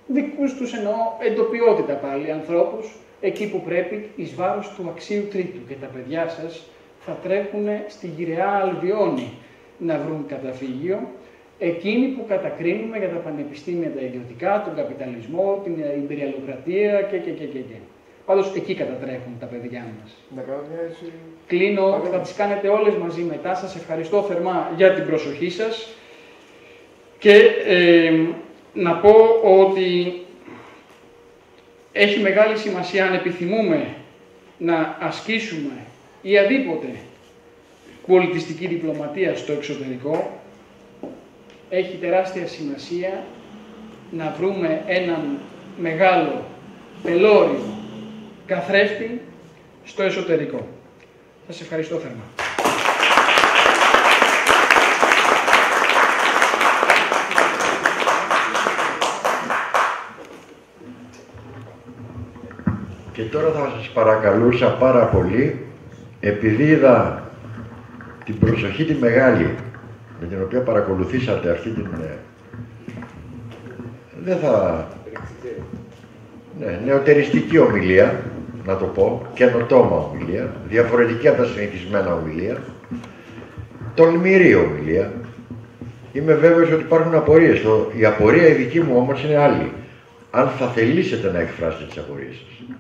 Speaker 5: δικούς τους εννοώ εντοπιότητα πάλι, ανθρώπους εκεί που πρέπει εις βάρος του αξίου τρίτου, και τα παιδιά σας θα τρέχουν στη γυραιά Αλβιόνη να βρουν καταφύγιο, εκείνοι που κατακρίνουμε για τα πανεπιστήμια τα ιδιωτικά, τον καπιταλισμό, την ιμπεριαλοκρατία και. Πάντως εκεί κατατρέχουν τα παιδιά μας. Κλείνω, θα τις κάνετε όλες μαζί μετά. Σας ευχαριστώ θερμά για την προσοχή σας και να πω ότι έχει μεγάλη σημασία αν επιθυμούμε να ασκήσουμε ή αδίποτε πολιτιστική διπλωματία στο εξωτερικό, έχει τεράστια σημασία να βρούμε έναν μεγάλο πελώριο καθρέφτη στο εσωτερικό. Σας ευχαριστώ θερμά.
Speaker 1: Και τώρα θα σας παρακαλούσα πάρα πολύ, επειδή είδα την προσοχή τη μεγάλη με την οποία παρακολουθήσατε αυτή την νεωτεριστική ομιλία, να το πω, καινοτόμα ομιλία, διαφορετική από τα συνηθισμένα ομιλία, τολμηρή ομιλία. Είμαι βέβαιος ότι υπάρχουν απορίες. Η απορία η δική μου όμως είναι άλλη. Αν θα θελήσετε να εκφράσετε τις απορίες σας.